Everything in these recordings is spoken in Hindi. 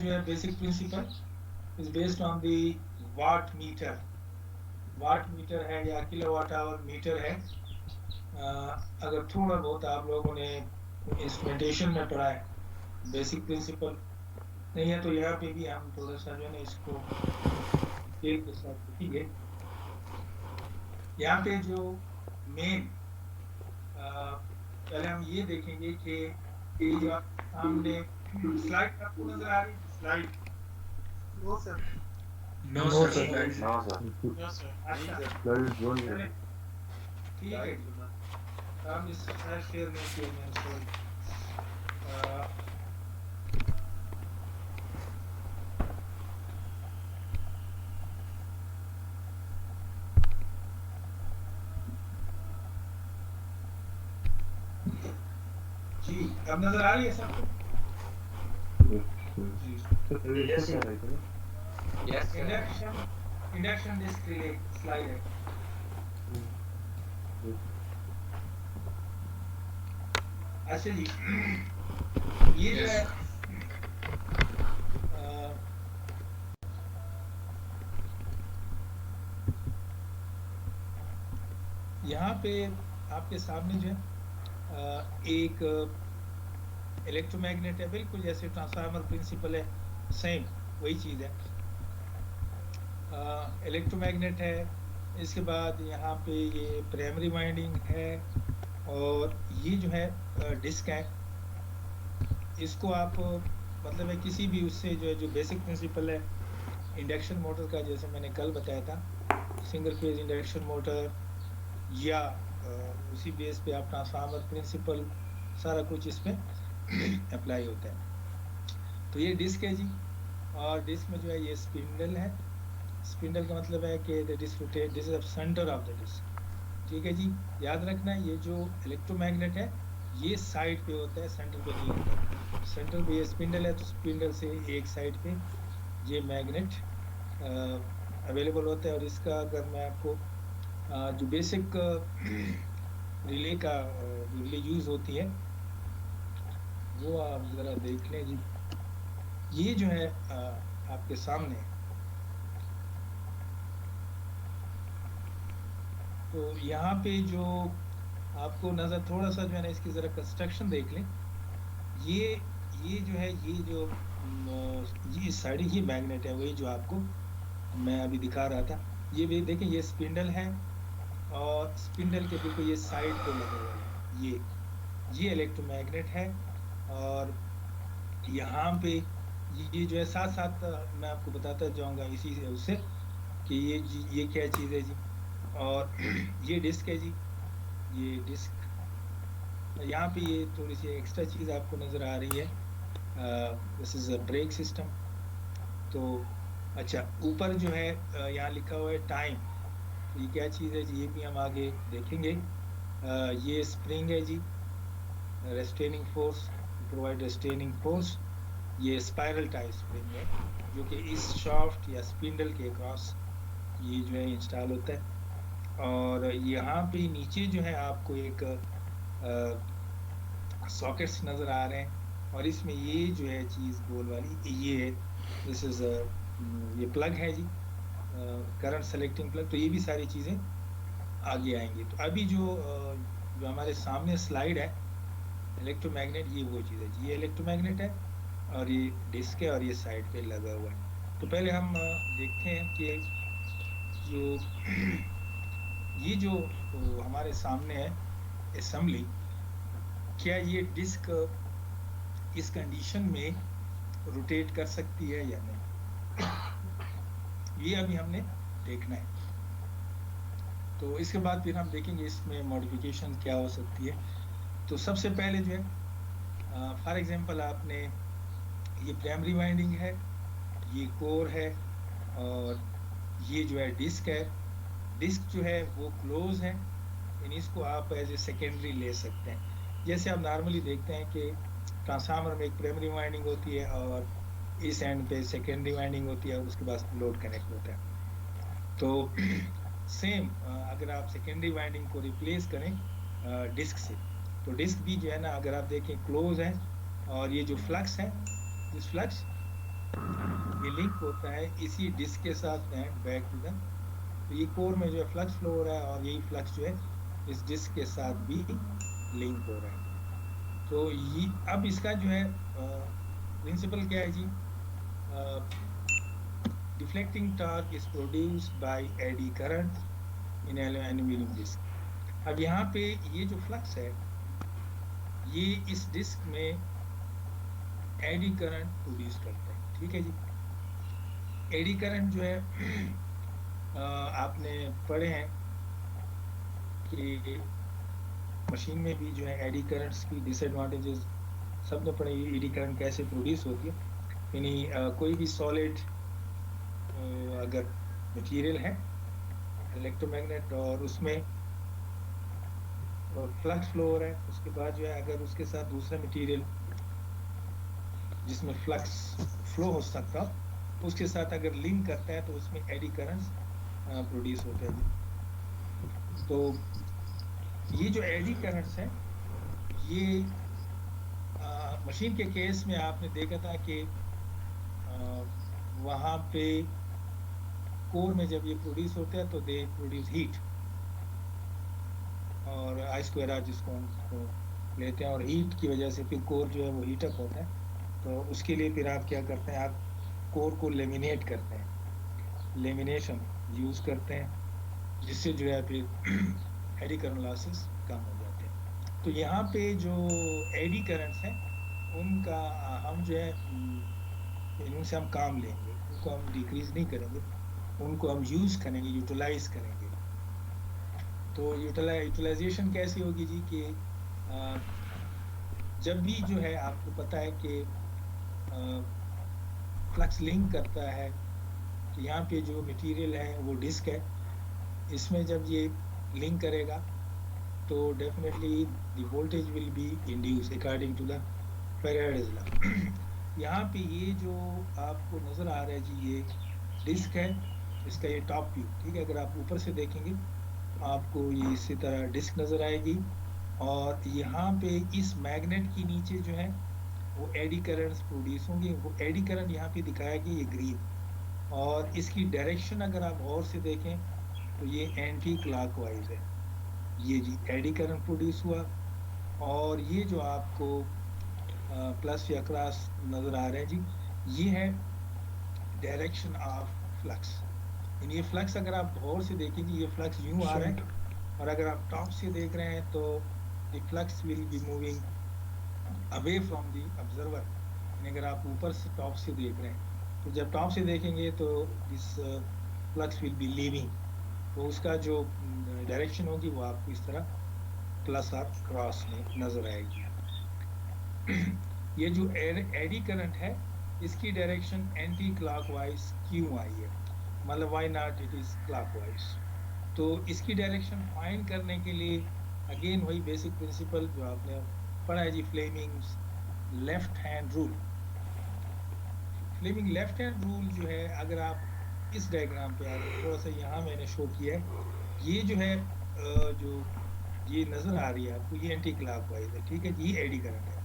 जो है basic principle is based on the watt meter. Watt meter है या किलोवाट आवर मीटर है। अगर थोड़ा बहुत आप लोगों ने इंस्ट्रूमेंटेशन में पढ़ा है बेसिक प्रिंसिपल, नहीं है तो यहाँ पे भी हम थोड़ा सा जो है ना इसको डिटेल के साथ देखेंगे। यहाँ पे जो मेन पहले हम ये देखेंगे कि ये जो सामने स्लाइड आपको नजर आ रही है, slide. No sir. No no sir, sir. Slide no sir. No sir, नहीं अच्छा, सर। चलिए, ठीक है जी। हम इस शायद शेयर नहीं किया मैंने, सॉरी। जी अब नजर आ रही है सबको? जी yes sir. Yes sir. Induction induction disc relay slide है। अच्छा जी, ये जो है यहाँ पे आपके सामने जो है एक इलेक्ट्रोमैग्नेट है, बिल्कुल जैसे ट्रांसफार्मर प्रिंसिपल है, सेम वही चीज है। इलेक्ट्रोमैग्नेट है, इसके बाद यहाँ पे ये प्राइमरी वाइंडिंग है, और ये जो है डिस्क है। इसको आप मतलब है किसी भी उससे जो है, जो बेसिक प्रिंसिपल है इंडक्शन मोटर का, जैसे मैंने कल बताया था, सिंगल फेज इंडक्शन मोटर, या उसी बेस पे आप ट्रांसफार्मर प्रिंसिपल, सारा कुछ इसमें अप्लाई होता है। तो ये डिस्क है जी, और डिस्क में जो है ये स्पिंडल है। स्पिंडल का मतलब है कि the disc rotate, this is the centre of the disc. ठीक है जी, याद रखना ये जो इलेक्ट्रोमैग्नेट है ये साइड पे होता है, सेंटर पे नहीं होता। सेंटर पे ये स्पिंडल है, तो स्पिंडल से एक साइड पे ये मैग्नेट अवेलेबल होता है। और इसका अगर मैं आपको जो बेसिक रिले का रिले यूज होती है वो आप जरा देख लें जी। ये जो है आपके सामने, तो यहाँ पे जो आपको नजर, थोड़ा सा जो है ना इसकी जरा कंस्ट्रक्शन देख लें। ये जो है, ये जो ये साइड, ये मैग्नेट है, वही जो आपको मैं अभी दिखा रहा था। ये भी देखें, ये स्पिंडल है, और स्पिंडल के बिल्कुल ये साइड पे लगे हुए हैं ये इलेक्ट्रोमैग्नेट है। और यहाँ पे ये जो है साथ साथ मैं आपको बताता जाऊंगा इसी से उससे कि ये क्या चीज है जी। और ये डिस्क है जी, ये डिस्क। यहाँ पे ये थोड़ी सी एक्स्ट्रा चीज आपको नजर आ रही है, this is a brake system. तो अच्छा, ऊपर जो है यहाँ लिखा हुआ है टाइम, तो ये क्या चीज है जी, ये भी हम आगे देखेंगे। ये स्प्रिंग है जी, रेस्टेनिंग फोर्स, प्रोवाइड रेस्टेनिंग फोर्स। ये स्पाइरल टाइप स्प्रिंग है, जो कि इस शाफ्ट या स्पिंडल के क्रॉस ये जो है इंस्टॉल होता है। और यहाँ पे नीचे जो है आपको एक सॉकेट्स नजर आ रहे हैं, और इसमें ये जो है चीज गोल वाली, ये दिस इज ये प्लग है जी, करंट सेलेक्टिंग प्लग। तो ये भी सारी चीजें आगे आएंगी। तो अभी जो हमारे सामने स्लाइड है इलेक्ट्रोमैग्नेट, ये वो चीज है जी, ये इलेक्ट्रोमैग्नेट है, और ये डिस्क है, और ये साइड पे लगा हुआ है। तो पहले हम देखते हैं कि जो ये जो हमारे सामने है असेंबली, क्या ये डिस्क इस कंडीशन में रोटेट कर सकती है या नहीं, ये अभी हमने देखना है। तो इसके बाद फिर हम देखेंगे इसमें मॉडिफिकेशन क्या हो सकती है। तो सबसे पहले जो है फॉर एग्जांपल आपने, ये प्राइमरी वाइंडिंग है, ये कोर है, और ये जो है डिस्क है। डिस्क जो है वो क्लोज है, यानी इसको आप एज ए सेकेंडरी ले सकते हैं। जैसे आप नॉर्मली देखते हैं कि ट्रांसफार्मर में एक प्राइमरी वाइंडिंग होती है, और इस एंड पे सेकेंडरी वाइंडिंग होती है, और उसके बाद लोड कनेक्ट होता है। तो सेम अगर आप सेकेंडरी वाइंडिंग को रिप्लेस करें डिस्क से, तो डिस्क भी जो है ना, अगर आप देखें क्लोज है, और ये जो फ्लक्स है, दिस फ्लक्स ये लिंक होता है इसी डिस्क के साथ बैक टू द, तो ये कोर में जो है फ्लक्स फ्लो हो रहा है और यही फ्लक्स जो है इस डिस्क के साथ भी लिंक हो रहा है। तो ये अब इसका जो है प्रिंसिपल क्या है जी, deflecting torque is produced by eddy current in aluminium disc. अब यहाँ पे ये जो फ्लक्स है ये इस डिस्क में एडी करंट प्रोड्यूस करता है, ठीक है जी। एडी करंट जो है आपने पढ़े हैं कि मशीन में भी जो है एडी करंट्स की डिसएडवांटेजेस सबने पढ़े, एडी करंट कैसे प्रोड्यूस होती है। यानी कोई भी सॉलिड अगर मटेरियल है इलेक्ट्रोमैग्नेट और उसमें फ्लक्स फ्लो हो रहा है, उसके बाद जो है अगर उसके साथ दूसरा मटेरियल जिसमें फ्लक्स फ्लो हो सकता उसके साथ अगर लिंक करता है तो उसमें एडी करंट्स प्रोड्यूस होते हैं। तो ये जो एडी करंट्स हैं ये मशीन के केस में आपने देखा था कि वहाँ पे कोर में जब ये प्रोड्यूस होते हैं तो दे प्रोड्यूस हीट, और आई स्क्वायर आर जिसको हम लेते हैं, और हीट की वजह से फिर कोर जो है वो हीट अप होता है। तो उसके लिए फिर आप क्या करते हैं, आप कोर को लेमिनेट करते हैं, लेमिनेशन यूज करते हैं, जिससे जो है फिर एडी करंट लॉसेस कम हो जाते हैं। तो यहाँ पे जो एडी करंट्स हैं उनका हम जो है इनसे हम काम लेंगे, उनको हम डिक्रीज नहीं करेंगे, उनको हम यूज करेंगे, यूटिलाइज करेंगे। तो यूटिलाइजेशन कैसी होगी जी कि जब भी जो है आपको पता है कि फ्लक्स लिंक करता है, तो यहाँ पे जो मटेरियल है वो डिस्क है, इसमें जब ये लिंक करेगा तो definitely the voltage will be induce according to the Faraday's law. यहाँ पे ये जो आपको नजर आ रहा है जी ये डिस्क है, इसका ये टॉप व्यू, ठीक है। अगर आप ऊपर से देखेंगे आपको ये इसी तरह डिस्क नजर आएगी, और यहाँ पे इस मैग्नेट के नीचे जो है वो एडी करंट्स प्रोड्यूस होंगे। वो एडी करंट यहाँ पे दिखाया गया ये ग्रीन, और इसकी डायरेक्शन अगर आप गौर से देखें तो ये एंटी क्लॉकवाइज है। ये जी एडी करंट प्रोड्यूस हुआ, और ये जो आपको प्लस या क्रॉस नजर आ रहे हैं जी, ये है डायरेक्शन ऑफ फ्लक्स। ये फ्लक्स अगर आप गौर से देखेंगे ये फ्लक्स यूं आ रहा है, और अगर आप टॉप से देख रहे हैं तो the flux will be moving away from the observer. अगर आप ऊपर से टॉप से देख रहे हैं तो जब टॉप से देखेंगे तो this flux will be leaving, तो उसका जो डायरेक्शन होगी वो आपको इस तरह प्लस और क्रॉस में नजर आएगी। ये जो एडी करंट है इसकी डायरेक्शन एंटी क्लॉकवाइज क्यों आई है, मतलब why not it is clockwise. तो इसकी डायरेक्शन फाइंड करने के लिए अगेन वही बेसिक प्रिंसिपल जो आपने पढ़ा है जी, Fleming's left hand rule. Fleming left hand rule जो है, अगर आप इस डायग्राम पे थोड़ा सा यहाँ मैंने शो किया है, ये जो है जो ये नजर आ रही है आपको ये एंटी क्लॉकवाइज है, ठीक है। ये एडी करंट है।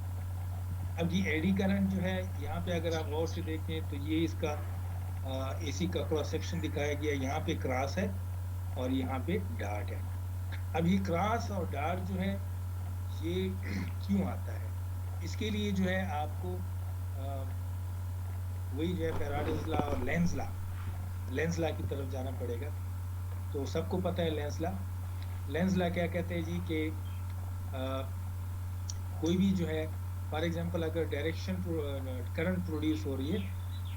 अब ये एडी करंट जो है यहाँ पे अगर आप गौर से देखें तो ये इसका एसी का क्रॉस सेक्शन दिखाया गया, यहाँ पे क्रॉस है और यहाँ पे डार्ट है। अब ये क्रॉस और डार्ट जो है ये क्यों आता है, इसके लिए जो है आपको वही जो है फैराडेज लॉ और लेंज लॉ की तरफ जाना पड़ेगा। तो सबको पता है लेंज लॉ क्या कहते हैं जी कि कोई भी जो है फॉर एग्जांपल अगर डायरेक्शन करंट प्रोड्यूस हो रही है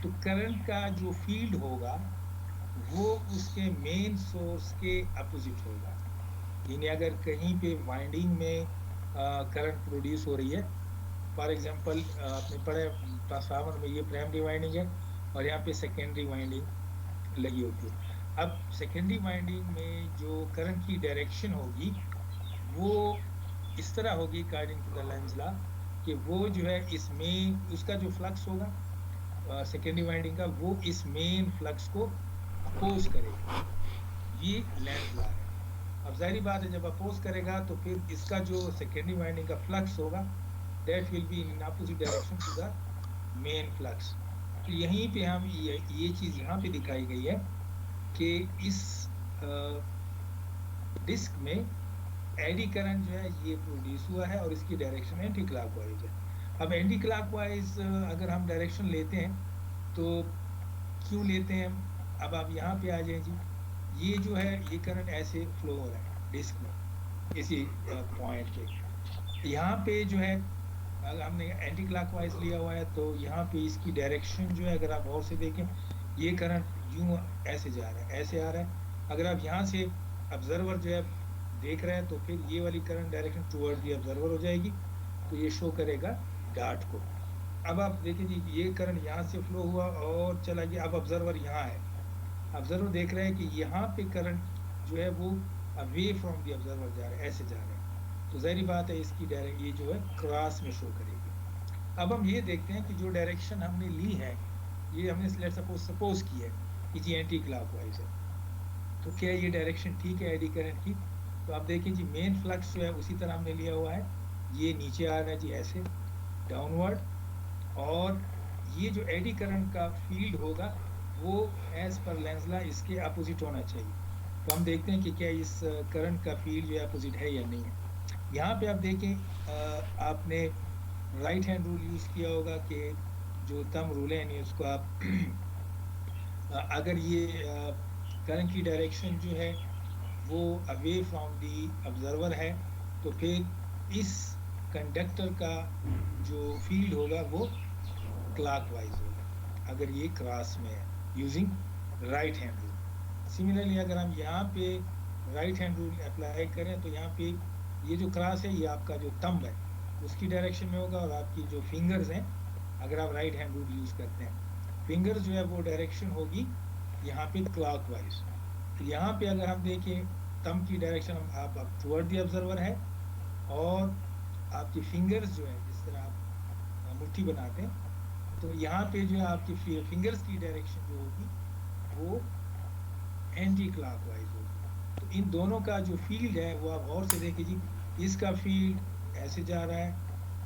तो करंट का जो फील्ड होगा वो उसके मेन सोर्स के अपोजिट होगा। यानी अगर कहीं पे वाइंडिंग में करंट प्रोड्यूस हो रही है, फॉर एग्जांपल आपने पढ़ा ट्रांसफार्मर में ये प्राइमरी वाइंडिंग है और यहाँ पे सेकेंडरी वाइंडिंग लगी होती है। अब सेकेंडरी वाइंडिंग में जो करंट की डायरेक्शन होगी वो इस तरह होगी according to the Lenz law कि वो जो है इस मेन उसका जो फ्लक्स होगा सेकेंडरी वाइंडिंग का वो इस मेन फ्लक्स को अपोज करेगा। ये लेंज लॉ है। अब जाहिर बात है जब अपोज करेगा तो फिर इसका जो सेकेंडरी वाइंडिंग का फ्लक्स होगा that will be in opposite direction to the main flux. तो यहीं पे हम ये चीज यहाँ पे दिखाई गई है कि इस डिस्क में एडी करंट जो है ये प्रोड्यूस हुआ है और इसकी डायरेक्शन एंटी क्लॉकवाइज है। अब एंटी क्लॉकवाइज अगर हम डायरेक्शन लेते हैं तो क्यों लेते हैं? अब आप यहाँ पे आ जाए जी, ये जो है ये करंट ऐसे फ्लो हो रहा है डिस्क में इसी पॉइंट पे। यहाँ पे जो है अगर हमने एंटी क्लॉकवाइज लिया हुआ है तो यहाँ पे इसकी डायरेक्शन जो है अगर आप और से देखें ये करंट यूं ऐसे जा रहा है, ऐसे आ रहा है। अगर आप यहाँ से ऑब्जर्वर जो है देख रहे हैं तो फिर ये वाली current direction toward the observer हो जाएगी, तो ये शो करेगा डार्ट को। अब आप देखिए जी ये करंट यहाँ से फ्लो हुआ और चला गया, अब ऑब्जर्वर यहाँ है, ऑब्जर्वर देख रहे हैं कि यहाँ पे करंट जो है वो अवे फ्रॉम दी ऑब्जर्वर जा रहा है, ऐसे जा रहे हैं, तो जाहिर बात है इसकी डायरेक्ट ये जो है क्रॉस में शो करेगी। अब हम ये देखते हैं कि जो डायरेक्शन हमने ली है ये हमने लेट्स सपोज की है कि जी एंटी क्लॉकवाइज है, तो क्या ये डायरेक्शन ठीक है एडी करंट की? तो आप देखिए जी मेन फ्लक्स जो है उसी तरह हमने लिया हुआ है, ये नीचे आ रहा है जी ऐसे डाउनवर्ड, और ये जो एडी करंट का फील्ड होगा वो एज पर लेंसला इसके अपोजिट होना चाहिए। तो हम देखते हैं कि क्या इस करंट का फील्ड जो है अपोजिट है या नहीं है। यहाँ पे आप देखें आपने राइट हैंड रूल यूज किया होगा कि जो थंब रूल है यानी उसको आप अगर ये करंट की डायरेक्शन जो है वो अवे फ्रॉम दी ऑब्जर्वर है तो फिर इस कंडक्टर का जो फील्ड होगा वो क्लॉकवाइज होगा अगर ये क्रॉस में है using right hand rule. Similarly अगर हम यहाँ पे राइट हैंड रूल अप्लाई करें तो यहाँ पे ये जो क्रॉस है ये आपका जो थंब है उसकी डायरेक्शन में होगा, और आपकी जो फिंगर्स हैं अगर आप राइट हैंड रूल यूज करते हैं फिंगर्स जो है वो डायरेक्शन होगी यहाँ पे क्लॉकवाइज। तो यहाँ पे अगर हम देखें थंब की डायरेक्शन आप टुवर्ड दी ऑब्जर्वर है, और आपकी फिंगर्स जो है जिस तरह आप मुट्ठी बनाते हैं तो यहाँ पे जो है आपकी फिंगर्स की डायरेक्शन जो होगी वो एंटी क्लॉकवाइज होगी। तो इन दोनों का जो फील्ड है वो आप गौर से देखिए जी, इसका फील्ड ऐसे जा रहा है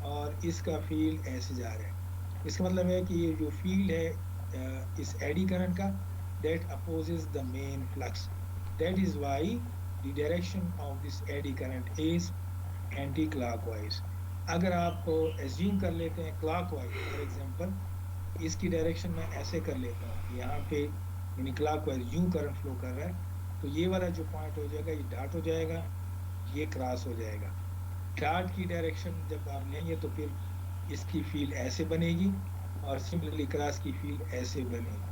और इसका फील्ड ऐसे जा रहा है। इसका मतलब है कि ये जो फील्ड है इस एडी करंट का that opposes the main flux. That is why the direction of this eddy current is anti-clockwise. अगर आप assume कर लेते हैं clockwise, for example, इसकी डायरेक्शन में ऐसे कर लेता हूँ, यहाँ पे यानी clockwise यूं करंट फ्लो कर रहा है, तो ये वाला जो पॉइंट हो जाएगा ये डॉट हो जाएगा, ये क्रॉस हो जाएगा। डॉट की डायरेक्शन जब आप लेंगे तो फिर इसकी फील्ड ऐसे बनेगी और सिमिलरली क्रॉस की फील्ड ऐसे बनेगी।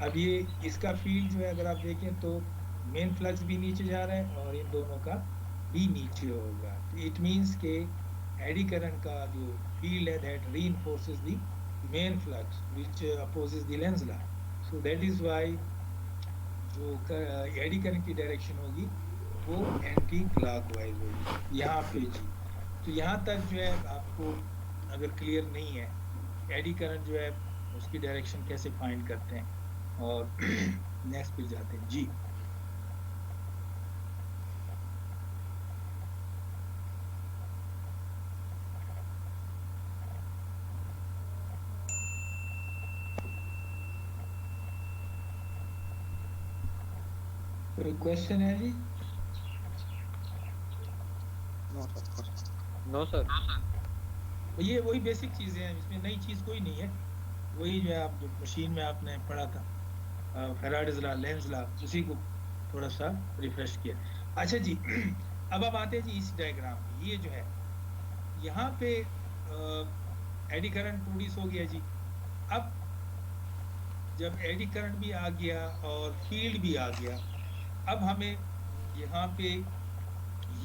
अब ये इसका फील्ड जो है अगर आप देखें तो मेन फ्लक्स भी नीचे जा रहा है और इन दोनों का भी नीचे होगा, तो इट मींस के एडी करंट का जो फील्ड है that reinforces the main flux which opposes the Lenz law. So that is why जो एडी करंट की डायरेक्शन होगी वो एंटी क्लॉकवाइज होगी यहाँ पे जी। तो यहाँ तक जो है आपको अगर क्लियर नहीं है एडी करंट जो है उसकी डायरेक्शन कैसे फाइंड करते हैं, और नेक्स्ट पे जाते हैं जी। कोई क्वेश्चन है जी? No sir. ये वही बेसिक चीजें हैं, इसमें नई चीज कोई नहीं है, वही जो है आप जो मशीन में आपने पढ़ा था फैराडेज लॉ, लेंज लॉ, उसी को थोड़ा सा रिफ्रेश किया। अच्छा जी अब हम आते हैं जी इस डायग्राम में, ये जो है यहाँ पे एडी करंट प्रोड्यूस हो गया जी। अब जब एडी करंट भी आ गया और फील्ड भी आ गया, अब हमें यहाँ पे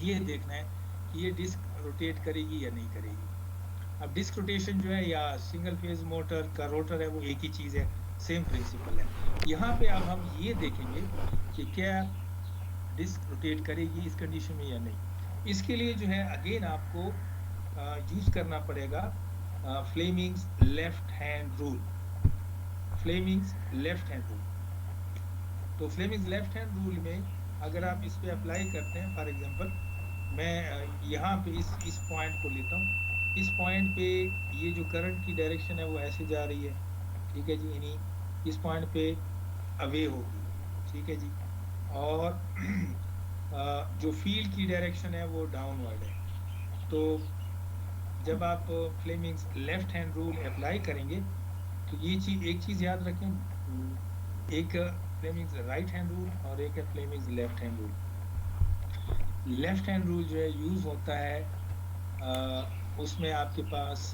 ये देखना है कि ये डिस्क रोटेट करेगी या नहीं करेगी। अब डिस्क रोटेशन जो है या सिंगल फेज मोटर का रोटर है वो एक ही चीज़ है, सेम प्रिंसिपल है। यहाँ पे अब हम ये देखेंगे कि क्या डिस्क रोटेट करेगी इस कंडीशन में या नहीं। इसके लिए जो है अगेन आपको यूज करना पड़ेगा Fleming's left hand rule. Fleming's left hand rule, तो फ्लेमिंग्स लेफ्ट हैंड रूल में अगर आप इस पे अप्लाई करते हैं, फॉर एग्जांपल मैं यहाँ पे इस पॉइंट को लेता हूँ, इस पॉइंट पे ये जो करंट की डायरेक्शन है वो ऐसे जा रही है, ठीक है जी, यानी इस पॉइंट पे अवे होगी, ठीक है जी। और जो फील्ड की डायरेक्शन है वो डाउनवर्ड है। तो जब आप Fleming's left hand rule apply करेंगे तो ये चीज, एक चीज याद रखें, एक फ्लेमिंग्स राइट हैंड रूल और एक है Fleming's left hand rule. Left hand rule जो है यूज होता है उसमें आपके पास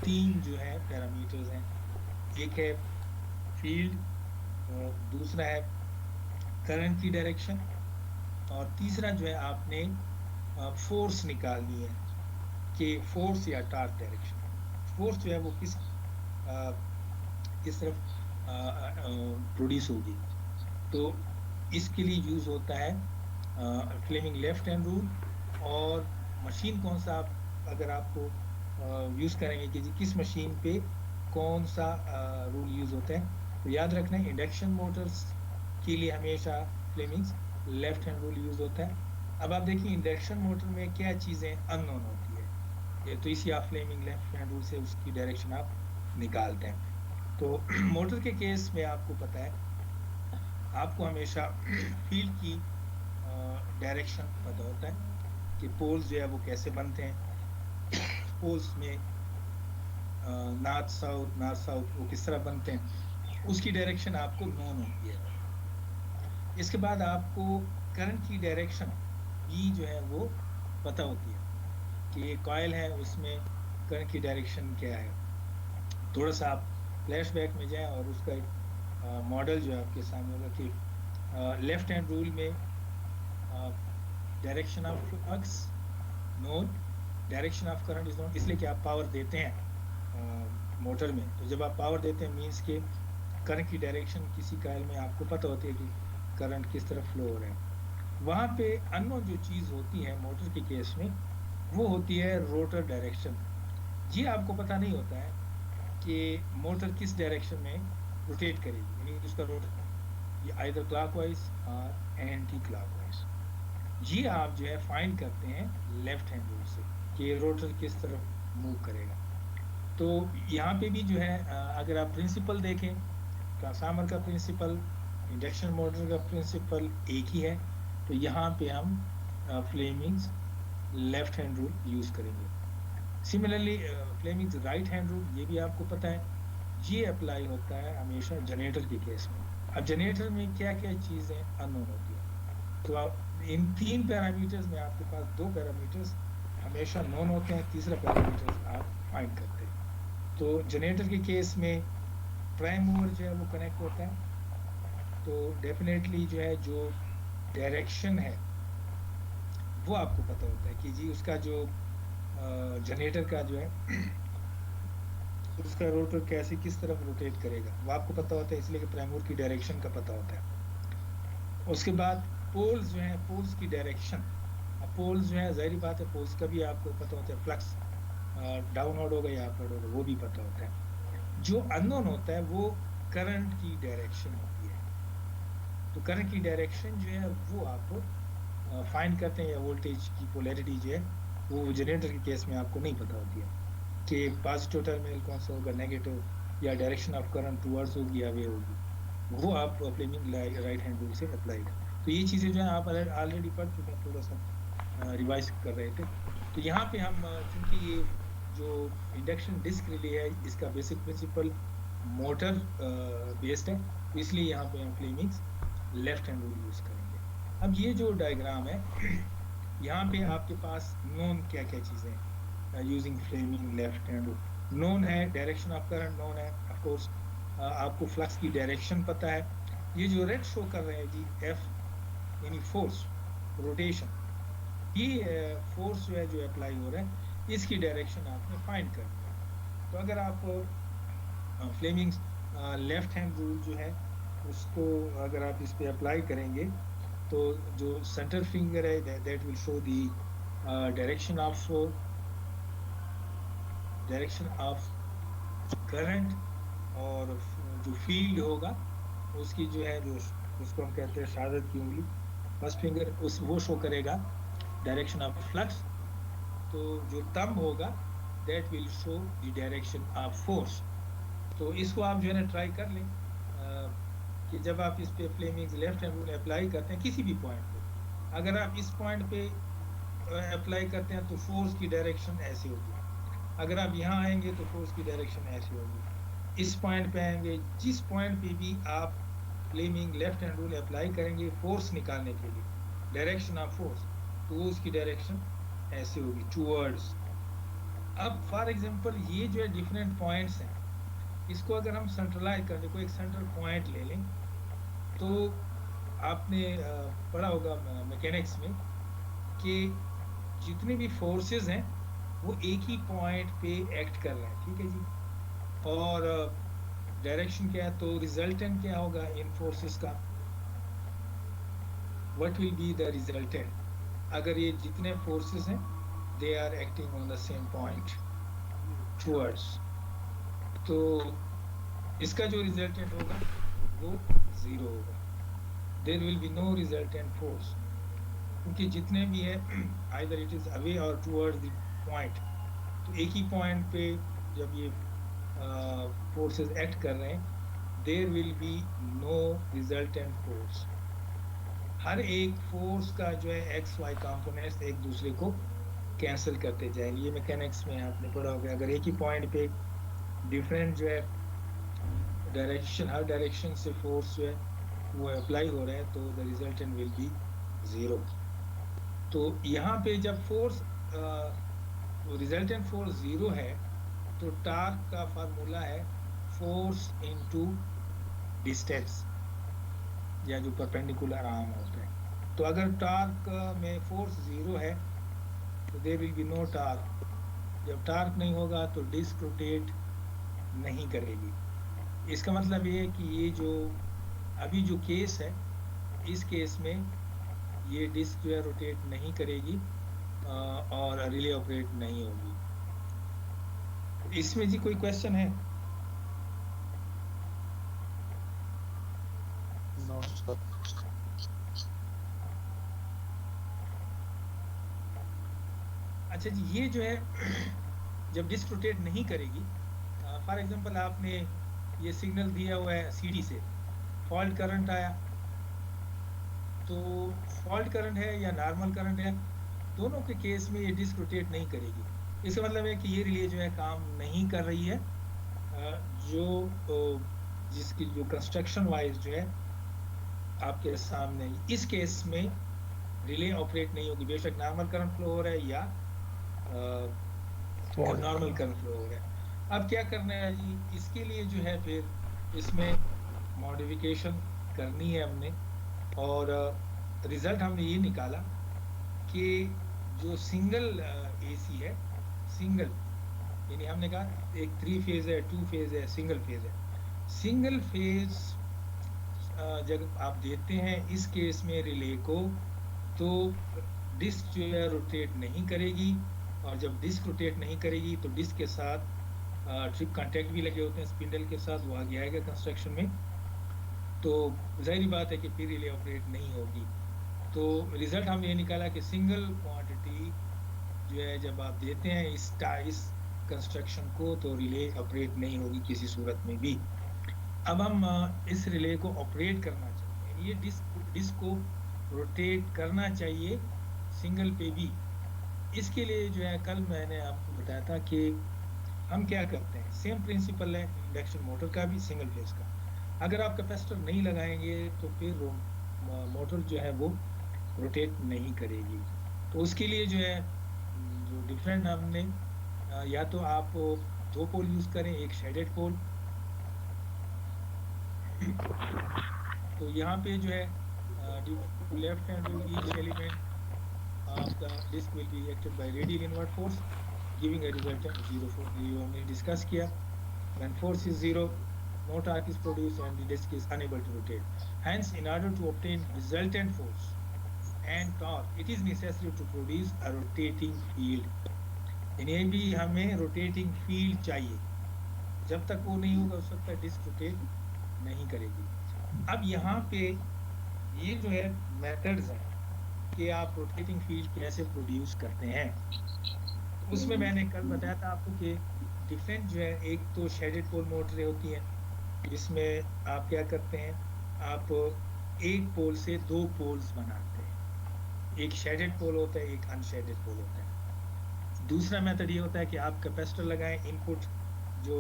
तीन जो है पैरामीटर्स हैं। एक है फील्ड, दूसरा है करंट की डायरेक्शन, और तीसरा जो है आपने फोर्स निकालनी है कि फोर्स या टार्क डायरेक्शन, फोर्स जो है वो किस तरफ प्रोड्यूस होगी। तो इसके लिए यूज होता है फ्लेमिंग लेफ्ट हैंड रूल। और मशीन कौन सा आप, अगर आपको यूज करेंगे कि जी किस मशीन पे कौन सा रूल यूज होता है, तो याद रखना है इंडक्शन मोटर्स के लिए हमेशा Fleming's left hand rule use होता है। अब आप देखिए इंडक्शन मोटर में क्या चीजें अननोन होती है, ये तो इसी आप फ्लेमिंग लेफ्ट हैंड रूल से उसकी डायरेक्शन आप निकालते हैं। तो मोटर के केस में आपको पता है, आपको हमेशा फील्ड की डायरेक्शन पता होता है कि पोल्स जो है वो कैसे बनते हैं, पोल्स में नॉर्थ साउथ वो किस तरह बनते हैं, उसकी डायरेक्शन आपको नोन होती है। इसके बाद आपको करंट की डायरेक्शन भी जो है वो पता होती है कि ये कॉइल है उसमें करंट की डायरेक्शन क्या है। थोड़ा सा आप फ्लैशबैक में जाएं और उसका एक मॉडल जो है आपके सामने होगा कि लेफ्ट हैंड रूल में direction of flux known, direction of current is known, इसलिए कि आप पावर देते हैं मोटर में। तो जब आप पावर देते हैं मींस के करंट की डायरेक्शन किसी कॉइल में आपको पता होती है कि करंट किस तरफ फ्लो हो रहा है। वहां पे अननोन जो चीज होती है मोटर के केस में वो होती है रोटर डायरेक्शन। ये आपको पता नहीं होता है कि मोटर किस डायरेक्शन में रोटेट करेगी, यानी उसका रोटर ये आइदर क्लॉकवाइज और एंटी क्लॉकवाइज। ये आप जो है फाइंड करते हैं लेफ्ट हैंड रूल से कि रोटर किस तरफ मूव करेगा। तो यहाँ पे भी जो है अगर आप प्रिंसिपल देखें, ट्रांसफार्मर का प्रिंसिपल, इंडक्शन मोटर का प्रिंसिपल एक ही है। तो यहाँ पे हम Fleming's left hand rule use करेंगे। Similarly Fleming's right hand rule, ये भी आपको पता है, ये अप्लाई होता है हमेशा जनरेटर के केस में। अब जनरेटर में क्या क्या चीजें अननोन होती है, तो आप इन तीन पैरामीटर्स में आपके पास दो पैरामीटर्स हमेशा नोन होते हैं, तीसरा पैरामीटर्स आप फाइंड करते हैं। तो जनरेटर के केस में प्राइम मूवर जो है वो कनेक्ट होता है, तो डेफिनेटली जो है जो डायरेक्शन है वो आपको पता होता है कि जी उसका जो जनरेटर का जो है उसका रोटर कैसे किस तरफ रोटेट करेगा वो आपको पता होता है, इसलिए कि प्राइम मूवर की डायरेक्शन का पता होता है। उसके बाद पोल्स जो है, पोल्स की डायरेक्शन, अब पोल्स जो है जाहिर बात है पोल्स का भी आपको पता होता है, फ्लक्स डाउनवर्ड होगा या अपवर्ड होगा वो भी पता होता है। जो अननोन होता है वो करंट की डायरेक्शन होती है। तो करंट की डायरेक्शन जो है वो आप फाइंड करते हैं, या वोल्टेज की पोलैरिटी जो है वो जनरेटर के केस में आपको नहीं पता होती है कि पॉजिटिव टर्मिनल कौन सा होगा, नेगेटिव, या डायरेक्शन ऑफ करंट टुवर्ड्स होगी या वे होगी, वो आप फ्लेमिंग राइट हैंड रूल से अप्लाई करें। तो ये चीज़ें जो है आप ऑलरेडी पढ़ चुके हैं, थोड़ा सा रिवाइज कर रहे थे। तो यहाँ पे हम चूंकि ये जो इंडक्शन डिस्क रिले है इसका बेसिक प्रिंसिपल मोटर बेस्ड है, तो इसलिए यहाँ पे हम Fleming's left hand rule use करेंगे। अब ये जो डायग्राम है यहाँ पे आपके पास नोन क्या क्या चीजें हैं using Fleming left hand rule. Known है डायरेक्शन ऑफ करंट, नोन है ऑफ कोर्स आपको फ्लक्स की डायरेक्शन पता है। ये जो रेड शो कर रहे हैं जी एफ यानी फोर्स रोटेशन, ये फोर्स जो है जो अप्लाई हो रहा है इसकी डायरेक्शन आपने फाइंड करनी है। तो अगर आप फ्लेमिंग्स लेफ्ट हैंड रूल जो है उसको अगर आप इस पे अप्लाई करेंगे तो जो सेंटर फिंगर है that will show the direction of current, और जो फील्ड होगा उसकी जो है जो उसको हम कहते हैं शहादत की उंगली, फर्स्ट फिंगर, उस वो शो करेगा डायरेक्शन ऑफ फ्लक्स। तो जो थंब होगा that will show the direction of force. तो इसको आप जो है ना ट्राई कर लें कि जब आप इस पे Fleming's left hand rule apply करते हैं किसी भी पॉइंट पे, अगर आप इस पॉइंट पे अप्लाई करते हैं तो फोर्स की डायरेक्शन ऐसी होगी, अगर आप यहाँ आएंगे तो फोर्स की डायरेक्शन ऐसी होगी, इस पॉइंट पे आएंगे, जिस पॉइंट पे भी आप Fleming left hand rule apply करेंगे फोर्स निकालने के लिए, डायरेक्शन ऑफ फोर्स, तो वो उसकी डायरेक्शन ऐसी होगी टूवर्ड्स। अब फॉर एग्जांपल ये जो है डिफरेंट पॉइंट्स हैं, इसको अगर हम सेंट्रलाइज करने को एक सेंट्रल पॉइंट ले लें, तो आपने पढ़ा होगा मैकेनिक्स में कि जितने भी फोर्सेस हैं वो एक ही पॉइंट पे एक्ट कर रहे हैं, ठीक है जी, और डायरेक्शन क्या है, तो रिजल्टेंट क्या होगा इन फोर्सेस का, what will be the resultant, अगर ये जितने फोर्सेस हैं they are acting on the same point towards, तो इसका जो रिजल्टेंट होगा वो 0 होगा, there will be no resultant force, क्योंकि जितने भी है आइदर इट इज अवे और टुवर्ड्स द पॉइंट, तो एक ही पॉइंट पे जब ये फोर्सेस एक्ट कर रहे हैं there will be no resultant force, हर एक फोर्स का जो है एक्स वाई कंपोनेंट्स एक दूसरे को कैंसिल करते जाएंगे, ये मैकेनिक्स में आपने पढ़ा होगा, अगर एक ही पॉइंट पे डिफरेंट जो है डायरेक्शन, हर डायरेक्शन से फोर्स जो है वो अप्लाई हो रहा है तो द रिजल्टेंट विल बी 0। तो यहाँ पे जब फोर्स रिजल्टेंट फोर्स 0 है तो टार्क का फार्मूला है फोर्स इनटू डिस्टेंस, या जो परपेंडिकुलर आर्म होता है, तो अगर टार्क में फोर्स 0 है तो there will be no torque, जब टार्क नहीं होगा तो डिस्क रोटेट नहीं करेगी, इसका मतलब ये है कि ये जो अभी जो केस है इस केस में ये डिस्क जो है रोटेट नहीं करेगी और रिले ऑपरेट नहीं होगी। इसमें जी कोई क्वेश्चन है? No sir. अच्छा जी, ये जो है जब डिस्क रोटेट नहीं करेगी, फॉर एग्जांपल आपने ये सिग्नल दिया हुआ है सीडी से, फॉल्ट करंट आया, तो फॉल्ट करंट है या नॉर्मल करंट है, दोनों के केस में ये डिस्क रोटेट नहीं करेगी, इसका मतलब है कि ये रिले जो है काम नहीं कर रही है, जो जिसकी जो कंस्ट्रक्शन वाइज जो है आपके सामने, इस केस में रिले ऑपरेट नहीं होगी, बेशक नॉर्मल करंट फ्लो हो रहा है या नॉर्मल करंट फ्लो हो रहा है। अब क्या करना है जी, इसके लिए जो है फिर इसमें मॉडिफिकेशन करनी है हमने, और रिजल्ट हमने ये निकाला कि जो सिंगल एसी है, सिंगल यानी हमने कहा एक 3 फेज है, 2 फेज है, सिंगल फेज है, सिंगल फेज जब आप देते हैं इस केस में रिले को, तो डिस्क जो है रोटेट नहीं करेगी, और जब डिस्क रोटेट नहीं करेगी तो डिस्क के साथ ट्रिप कांटेक्ट भी लगे होते हैं स्पिंडल के साथ, वो आगे आएगा कंस्ट्रक्शन में, तो जाहिर बात है कि फिर रिले ऑपरेट नहीं होगी। तो रिजल्ट हमने ये निकाला कि सिंगल क्वांटिटी जो है जब आप देते हैं इस कंस्ट्रक्शन को तो रिले ऑपरेट नहीं होगी किसी सूरत में भी। अब हम इस रिले को ऑपरेट करना चाहते हैं, ये डिस्क को रोटेट करना चाहिए सिंगल पे भी, इसके लिए जो है कल मैंने आपको बताया था कि हम क्या करते हैं, सेम प्रिंसिपल है इंडक्शन मोटर का भी, सिंगल फेज का, अगर आप कैपेसिटर नहीं लगाएंगे तो फिर वो मोटर जो है वो रोटेट नहीं करेगी। तो उसके लिए जो है जो डिफरेंट हमने या तो आप 2 पोल यूज करें, एक शेडेड पोल, तो यहाँ पे जो है left hand rule, each element of the disk will be acted by radial inward force giving a resultant 0 force, ये हमने डिस्कस किया, when force is 0 no torque is produced and the disk is unable to rotate, hence in order to obtain resultant force and torque it is necessary to produce a rotating field, यानी भी हमें rotating field चाहिए, जब तक वो नहीं होगा उस वक्त तक डिस्क रोटेट नहीं करेगी। अब यहाँ पे ये जो है मेथड्स हैं कि आप रोटेटिंग फील्ड कैसे प्रोड्यूस करते हैं, उसमें मैंने कल बताया था आपको कि डिफरेंट जो है, एक तो शेडेड पोल मोटरें होती हैं जिसमें आप क्या करते हैं, आप एक पोल से दो पोल्स बनाते हैं। एक शेडेड पोल होता है, एक अनशेडेड पोल होता है। दूसरा मेथड ये होता है कि आप कैपेसिटर लगाएं, इनपुट जो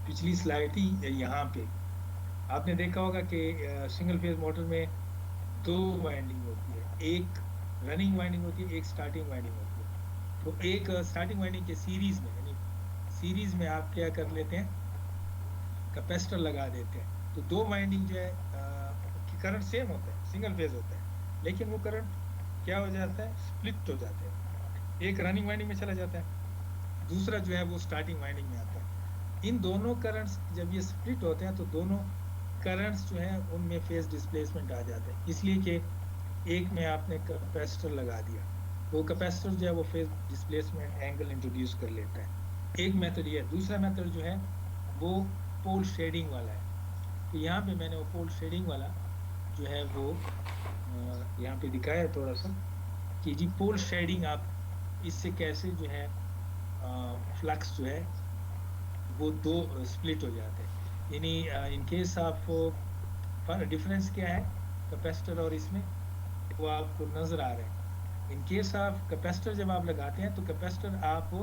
पिछली स्लाइड थी यहाँ पे आपने देखा होगा कि सिंगल फेज मोटर में दो वाइंडिंग होती है, एक रनिंग वाइंडिंग होती है, एक स्टार्टिंग वाइंडिंग होती है। तो एक स्टार्टिंग वाइंडिंग के सीरीज में, यानी सीरीज में आप क्या कर लेते हैं, कैपेसिटर लगा देते हैं। तो दो वाइंडिंग जो है करंट सेम होता है, सिंगल फेज होता है, लेकिन वो करंट क्या हो जाता है, स्प्लिट हो जाते हैं। एक रनिंग वाइंडिंग में चला जाता है, दूसरा जो है वो स्टार्टिंग वाइंडिंग में आता है। इन दोनों करंट्स जब ये स्प्लिट होते हैं तो दोनों करंट्स जो है उनमें फेज डिस्प्लेसमेंट आ जाते हैं, इसलिए कि एक में आपने कैपेसिटर लगा दिया, वो कैपेसिटर जो है वो फेज डिस्प्लेसमेंट एंगल इंट्रोड्यूस कर लेता है। एक मेथड ये है। दूसरा मेथड जो है वो पोल शेडिंग वाला है। तो यहाँ पे मैंने वो पोल शेडिंग वाला जो है वो यहाँ पे दिखाया है थोड़ा सा कि जी पोल शेडिंग आप इससे कैसे जो है फ्लक्स जो है वो दो स्प्लिट हो जाते हैं। यानी इन केस ऑफ डिफरेंस क्या है कैपेसिटर और इसमें, वो आपको नजर आ रहे हैं। इन केस ऑफ कैपेसिटर जब आप लगाते हैं तो कैपेसिटर आप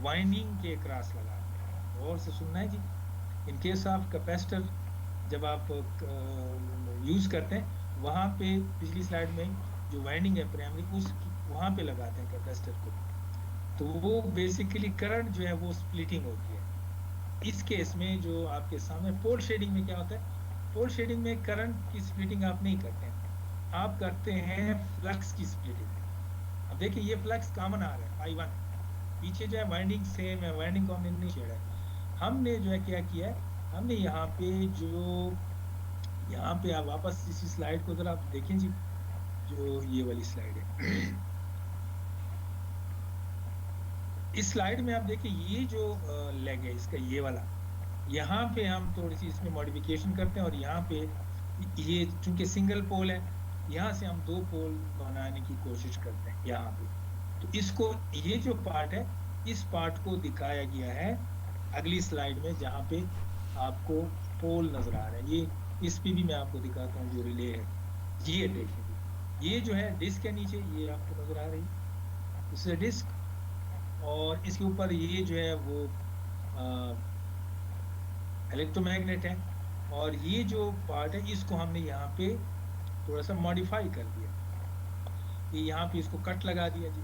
वाइंडिंग के क्रॉस लगाते हैं, और से सुनना है जी। इन केस ऑफ कैपेसिटर जब आप यूज करते हैं, वहां पे पिछली स्लाइड में जो वाइंडिंग है प्राइमरी उस वहां पे लगाते हैं कैपेसिटर को, तो वो बेसिकली करंट जो है वो स्प्लिटिंग होती है। इस केस में जो आपके सामने पोल शेडिंग में क्या होता है, पोल शेडिंग में करंट की स्प्लिटिंग आप नहीं करते हैं, आप करते हैं फ्लक्स की स्प्लिटिंग। अब देखिए ये फ्लक्स कॉमन आ रहा है I1, पीछे जो है वाइंडिंग सेम है, वाइंडिंग को हमने नहीं छेड़ा है। हमने जो है क्या किया है, हमने यहाँ पे आप वापस इसी स्लाइड को जरा आप देखें जी, जो ये वाली स्लाइड है। इस स्लाइड में आप देखिए ये जो लेग है इसका, ये वाला, यहाँ पे हम थोड़ी सी इसमें मॉडिफिकेशन करते हैं और यहाँ पे ये चूंकि सिंगल पोल है, यहाँ से हम दो पोल बनाने की कोशिश करते हैं यहाँ पे। तो इसको, ये जो पार्ट है, इस पार्ट को दिखाया गया है अगली स्लाइड में, जहाँ पे आपको पोल नजर आ रहा है। ये इस पे भी मैं आपको दिखाता हूँ जो रिले है। ये देखिए, ये जो है डिस्क के नीचे, ये आपको नजर आ रही है, इससे डिस्क, और इसके ऊपर ये जो है वो इलेक्ट्रोमैग्नेट है। और ये जो पार्ट है इसको हमने यहाँ पे थोड़ा सा मॉडिफाई कर दिया, ये यहाँ पे इसको कट लगा दिया जी।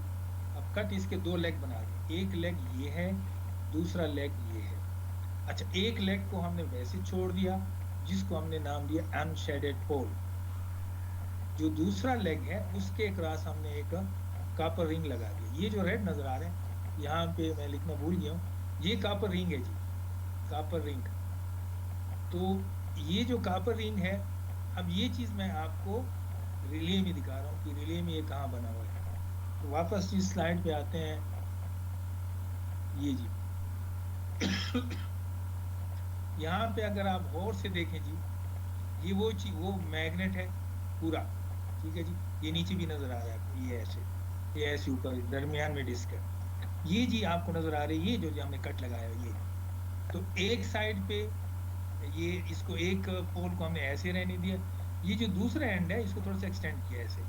अब कट इसके दो लेग बना दिए, एक लेग ये है, दूसरा लेग ये है। अच्छा, एक लेग को हमने वैसे छोड़ दिया जिसको हमने नाम दिया अनशेडेड पोल। जो दूसरा लेग है उसके क्रॉस हमने एक कॉपर रिंग लगा दी। ये जो रेड नजर आ रहे हैं यहाँ पे, मैं लिखना भूल गया हूँ, ये कॉपर रिंग है जी, कॉपर रिंग। तो ये जो कॉपर रिंग है, अब ये चीज मैं आपको रिले में दिखा रहा हूँ कि रिले में ये कहाँ बना हुआ है। तो वापस इस स्लाइड पे आते हैं, ये जी। यहाँ पे अगर आप गौर से देखें जी, ये वो मैग्नेट है पूरा, ठीक है जी। ये नीचे भी नजर आ रहा है आपको, ये ऐसे ऊपर दरमियान में डिस्क है। ये जी आपको नजर आ रही है, ये जो हमने कट लगाया है ये। तो एक साइड पे ये, इसको एक पोल को हमने ऐसे रहने दिया, ये जो दूसरा एंड है इसको थोड़ा सा एक्सटेंड किया ऐसे।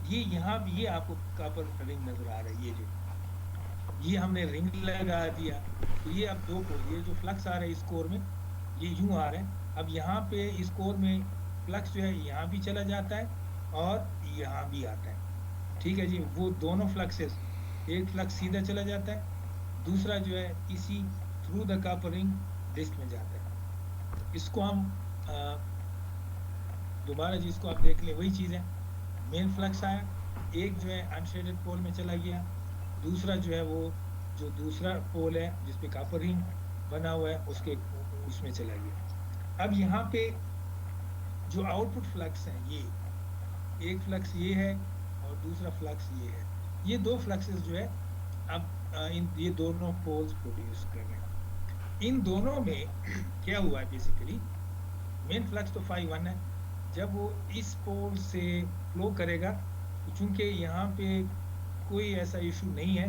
ये यहाँ ये आपको कॉपर रिंग नजर आ रहा है, ये जो ये हमने रिंग लगा दिया। तो ये अब दो पोल, ये जो फ्लक्स आ रहा है इस कोर में, ये यूं आ रहा है। अब यहाँ पे इस कोर में फ्लक्स जो है यहाँ भी चला जाता है और यहाँ भी आता है, ठीक है जी। वो दोनों फ्लक्सेस, एक फ्लक्स सीधा चला जाता है, दूसरा जो है इसी through the copper ring disc में जाता है। इसको हम दोबारा जी इसको आप देख लें, वही चीज़ है। मेन फ्लक्स आया, एक जो है अनशेडेड पोल में चला गया, दूसरा जो है वो जो दूसरा पोल है जिसपे कॉपर रिंग बना हुआ है उसके उसमें चला गया। अब यहाँ पे जो आउटपुट फ्लक्स है, ये एक फ्लक्स ये है और दूसरा फ्लक्स ये है। ये दो फ्लक्सेस जो है अब ये दोनों पोल्स प्रोड्यूस कर रहे हैं। इन दोनों में क्या हुआ है, बेसिकली मेन फ्लक्स तो φ1 है। जब वो इस पोल से फ्लो करेगा, तो चूंकि यहाँ पे कोई ऐसा इशू नहीं है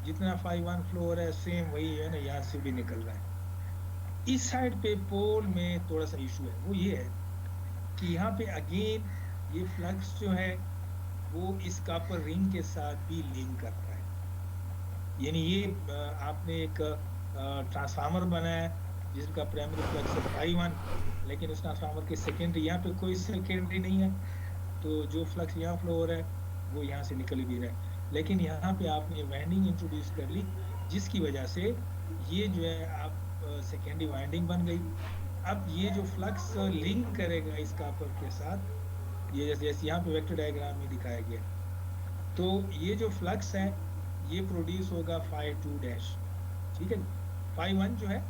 जितना phi 1 फ्लो हो रहा है सेम वही है ना यहाँ से भी निकल रहा है। इस साइड पे पोल में थोड़ा सा इशू है, वो ये है कि यहाँ पे अगेन ये फ्लक्स जो है वो इस कॉपर रिंग के साथ भी लिंक करता है। यानी ये आपने एक ट्रांसफार्मर बनाया जिसका प्राइमरी फ्लक्स है phi 1, लेकिन उस ट्रांसफार्मर के सेकेंडरी, यहाँ पे कोई सेकेंडरी नहीं है, तो जो फ्लक्स यहाँ फ्लो हो रहा है वो यहाँ से निकल भी रहा है। लेकिन यहाँ पे आपने वाइंडिंग इंट्रोड्यूस कर ली जिसकी वजह से ये जो है आप सेकेंडरी वाइंडिंग बन गई। अब ये जो फ्लक्स लिंक करेगा इस कॉपर के साथ, ये जैसे यहाँ पे वेक्टर डायग्राम में दिखाया गया, तो ये जो फ्लक्स है ये प्रोड्यूस होगा phi 2 डैश, ठीक है। phi 1 जो है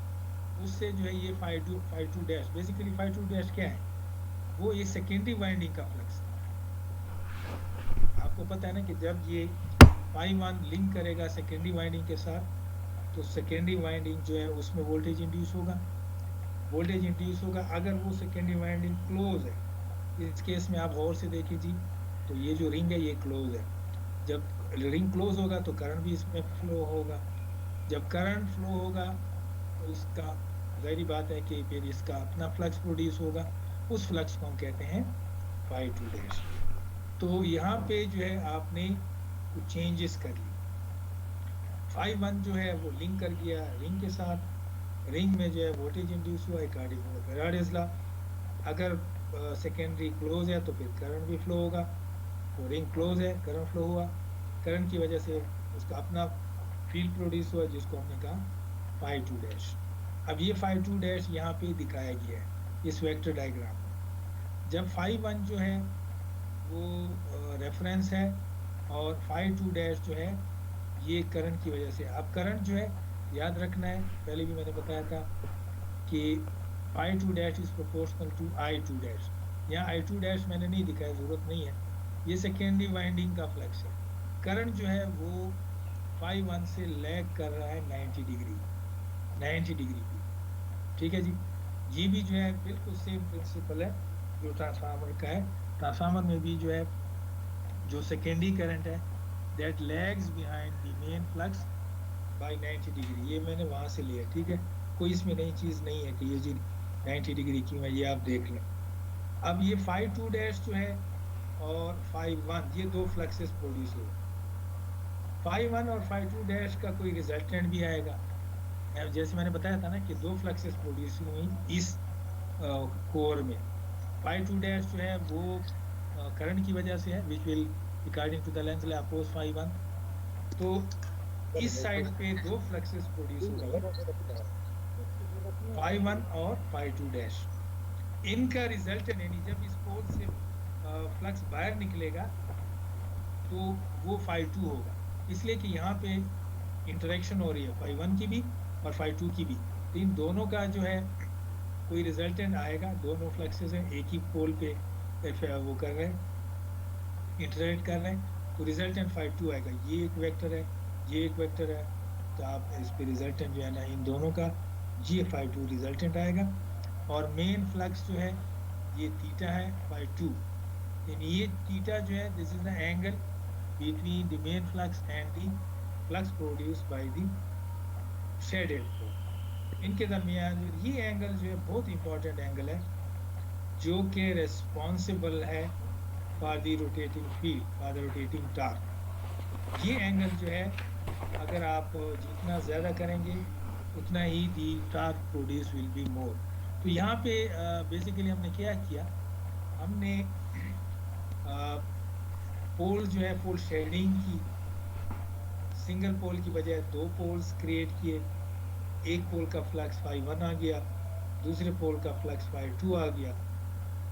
उससे जो है ये phi 2 dash, basically phi 2 dash क्या है, वो ये सेकेंडरी वाइंडिंग का फ्लक्स है। आपको पता है ना कि जब ये phi 1 लिंक करेगा सेकेंडरी वाइंडिंग के साथ, तो सेकेंडरी वाइंडिंग जो है उसमें वोल्टेज इंड्यूस होगा, वोल्टेज इंड्यूस होगा। अगर वो सेकेंडरी वाइंडिंग क्लोज है, इस केस में आप गौर से देखिए जी, तो ये जो रिंग है ये क्लोज है। जब रिंग क्लोज होगा तो करंट भी इसमें फ्लो होगा। जब करंट फ्लो होगा तो उसका जाहिर बात है कि फिर इसका अपना फ्लक्स प्रोड्यूस होगा, उस फ्लक्स को हम कहते हैं phi 2 डैश। तो यहाँ पे जो है आपने कुछ चेंजेस कर ली। phi 1 जो है वो लिंक कर गया रिंग के साथ, रिंग में जो है वोल्टेज इंड्यूस हुआ अकॉर्डिंग टू फैराडेज लॉ। अगर सेकेंडरी क्लोज है तो फिर करंट भी फ्लो होगा, तो रिंग क्लोज है, करंट फ्लो हुआ, करंट की वजह से उसका अपना फील्ड प्रोड्यूस हुआ जिसको हमने कहा phi 2 डैश। अब ये phi 2 डैश यहाँ पे दिखाया गया है इस वेक्टर डायग्राम में। जब phi 1 जो है वो रेफरेंस है और phi 2 डैश जो है ये करंट की वजह से। अब करंट जो है याद रखना है, पहले भी मैंने बताया था कि phi 2 dash is proportional to I 2 dash. यहाँ I 2 डैश मैंने नहीं दिखाया, जरूरत नहीं है, ये सेकेंडरी वाइंडिंग का फ्लक्स है। करंट जो है वो phi 1 से लैग कर रहा है 90 डिग्री की, ठीक है जी। ये भी जो है बिल्कुल सेम प्रिंसिपल है जो ट्रांसफार्मर का है। ट्रांसफार्मर में भी जो है जो सेकेंडरी करंट है that lags behind the main flux by 90 degree, ये मैंने वहाँ से लिया, ठीक है। कोई इसमें नई चीज़ नहीं है कि ये जी 90 डिग्री की है, ये आप देख लें। अब ये phi 2 डैश जो है और phi 1 ये दो फ्लक्सेस प्रोड्यूस हुए। phi 1 और phi 2 डैश का कोई रिजल्टेंट भी आएगा, जैसे मैंने बताया था ना कि दो फ्लक्सेस प्रोड्यूस हुई इस कोर में। phi 2 डैश जो है वो करंट की वजह से है, which will according to the length law oppose phi 1। तो इस साइड पे दो फ्लक्सेस प्रोड्यूस हो गए, phi 1 और phi 2 डैश। इनका रिजल्टेंट यानी जब इस पोल से फ्लक्स बाहर निकलेगा तो वो phi 2 होगा, इसलिए कि यहाँ पे इंटरेक्शन हो रही है phi 1 की भी और phi 2 की भी। तो इन दोनों का जो है कोई रिजल्टेंट आएगा, दोनों फ्लक्सेस हैं एक ही पोल पे वो कर रहे हैं, इंटरेक्ट कर रहे हैं, तो रिजल्टेंट phi 2 आएगा। ये एक वेक्टर है, ये एक वेक्टर है, तो आप इस पे रिजल्टेंट जो है ना इन दोनों का ये phi 2 रिजल्टेंट आएगा। और मेन फ्लक्स जो है ये थीटा है phi 2, यानी ये थीटा जो है this is the angle between the main flux and the flux produced by the shaded pole। इनके दरमियान ये एंगल जो है बहुत इंपॉर्टेंट एंगल है जो कि रिस्पॉन्सिबल है for the rotating field, for the rotating torque. ये एंगल जो है अगर आप जितना ज़्यादा करेंगे उतना ही the torque produce will be more. तो यहाँ पे बेसिकली हमने क्या किया, हमने पोल जो है पोल शेडिंग की, सिंगल पोल की बजाय दो पोल्स क्रिएट किए। एक पोल का फ्लक्स phi 1 आ गया, दूसरे पोल का फ्लक्स phi 2 आ गया।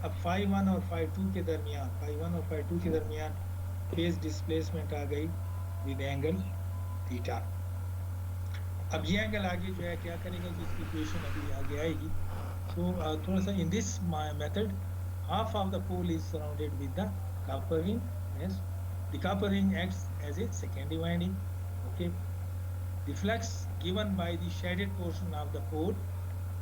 अब phi 1 और phi 2 के दरमियान, phi 1 और phi 2 के दरमियान फेज डिस्प्लेसमेंट आ गई विद एंगल थीटा। अब ये एंगल आगे जो है क्या करेगा कि इसकी इक्वेशन अभी आगे आएगी। सो थोड़ा सा in this method half of the pole is surrounded with the copper ring. Yes, the copper ring acts as a secondary winding. Okay, the flux given by the shaded portion of the pole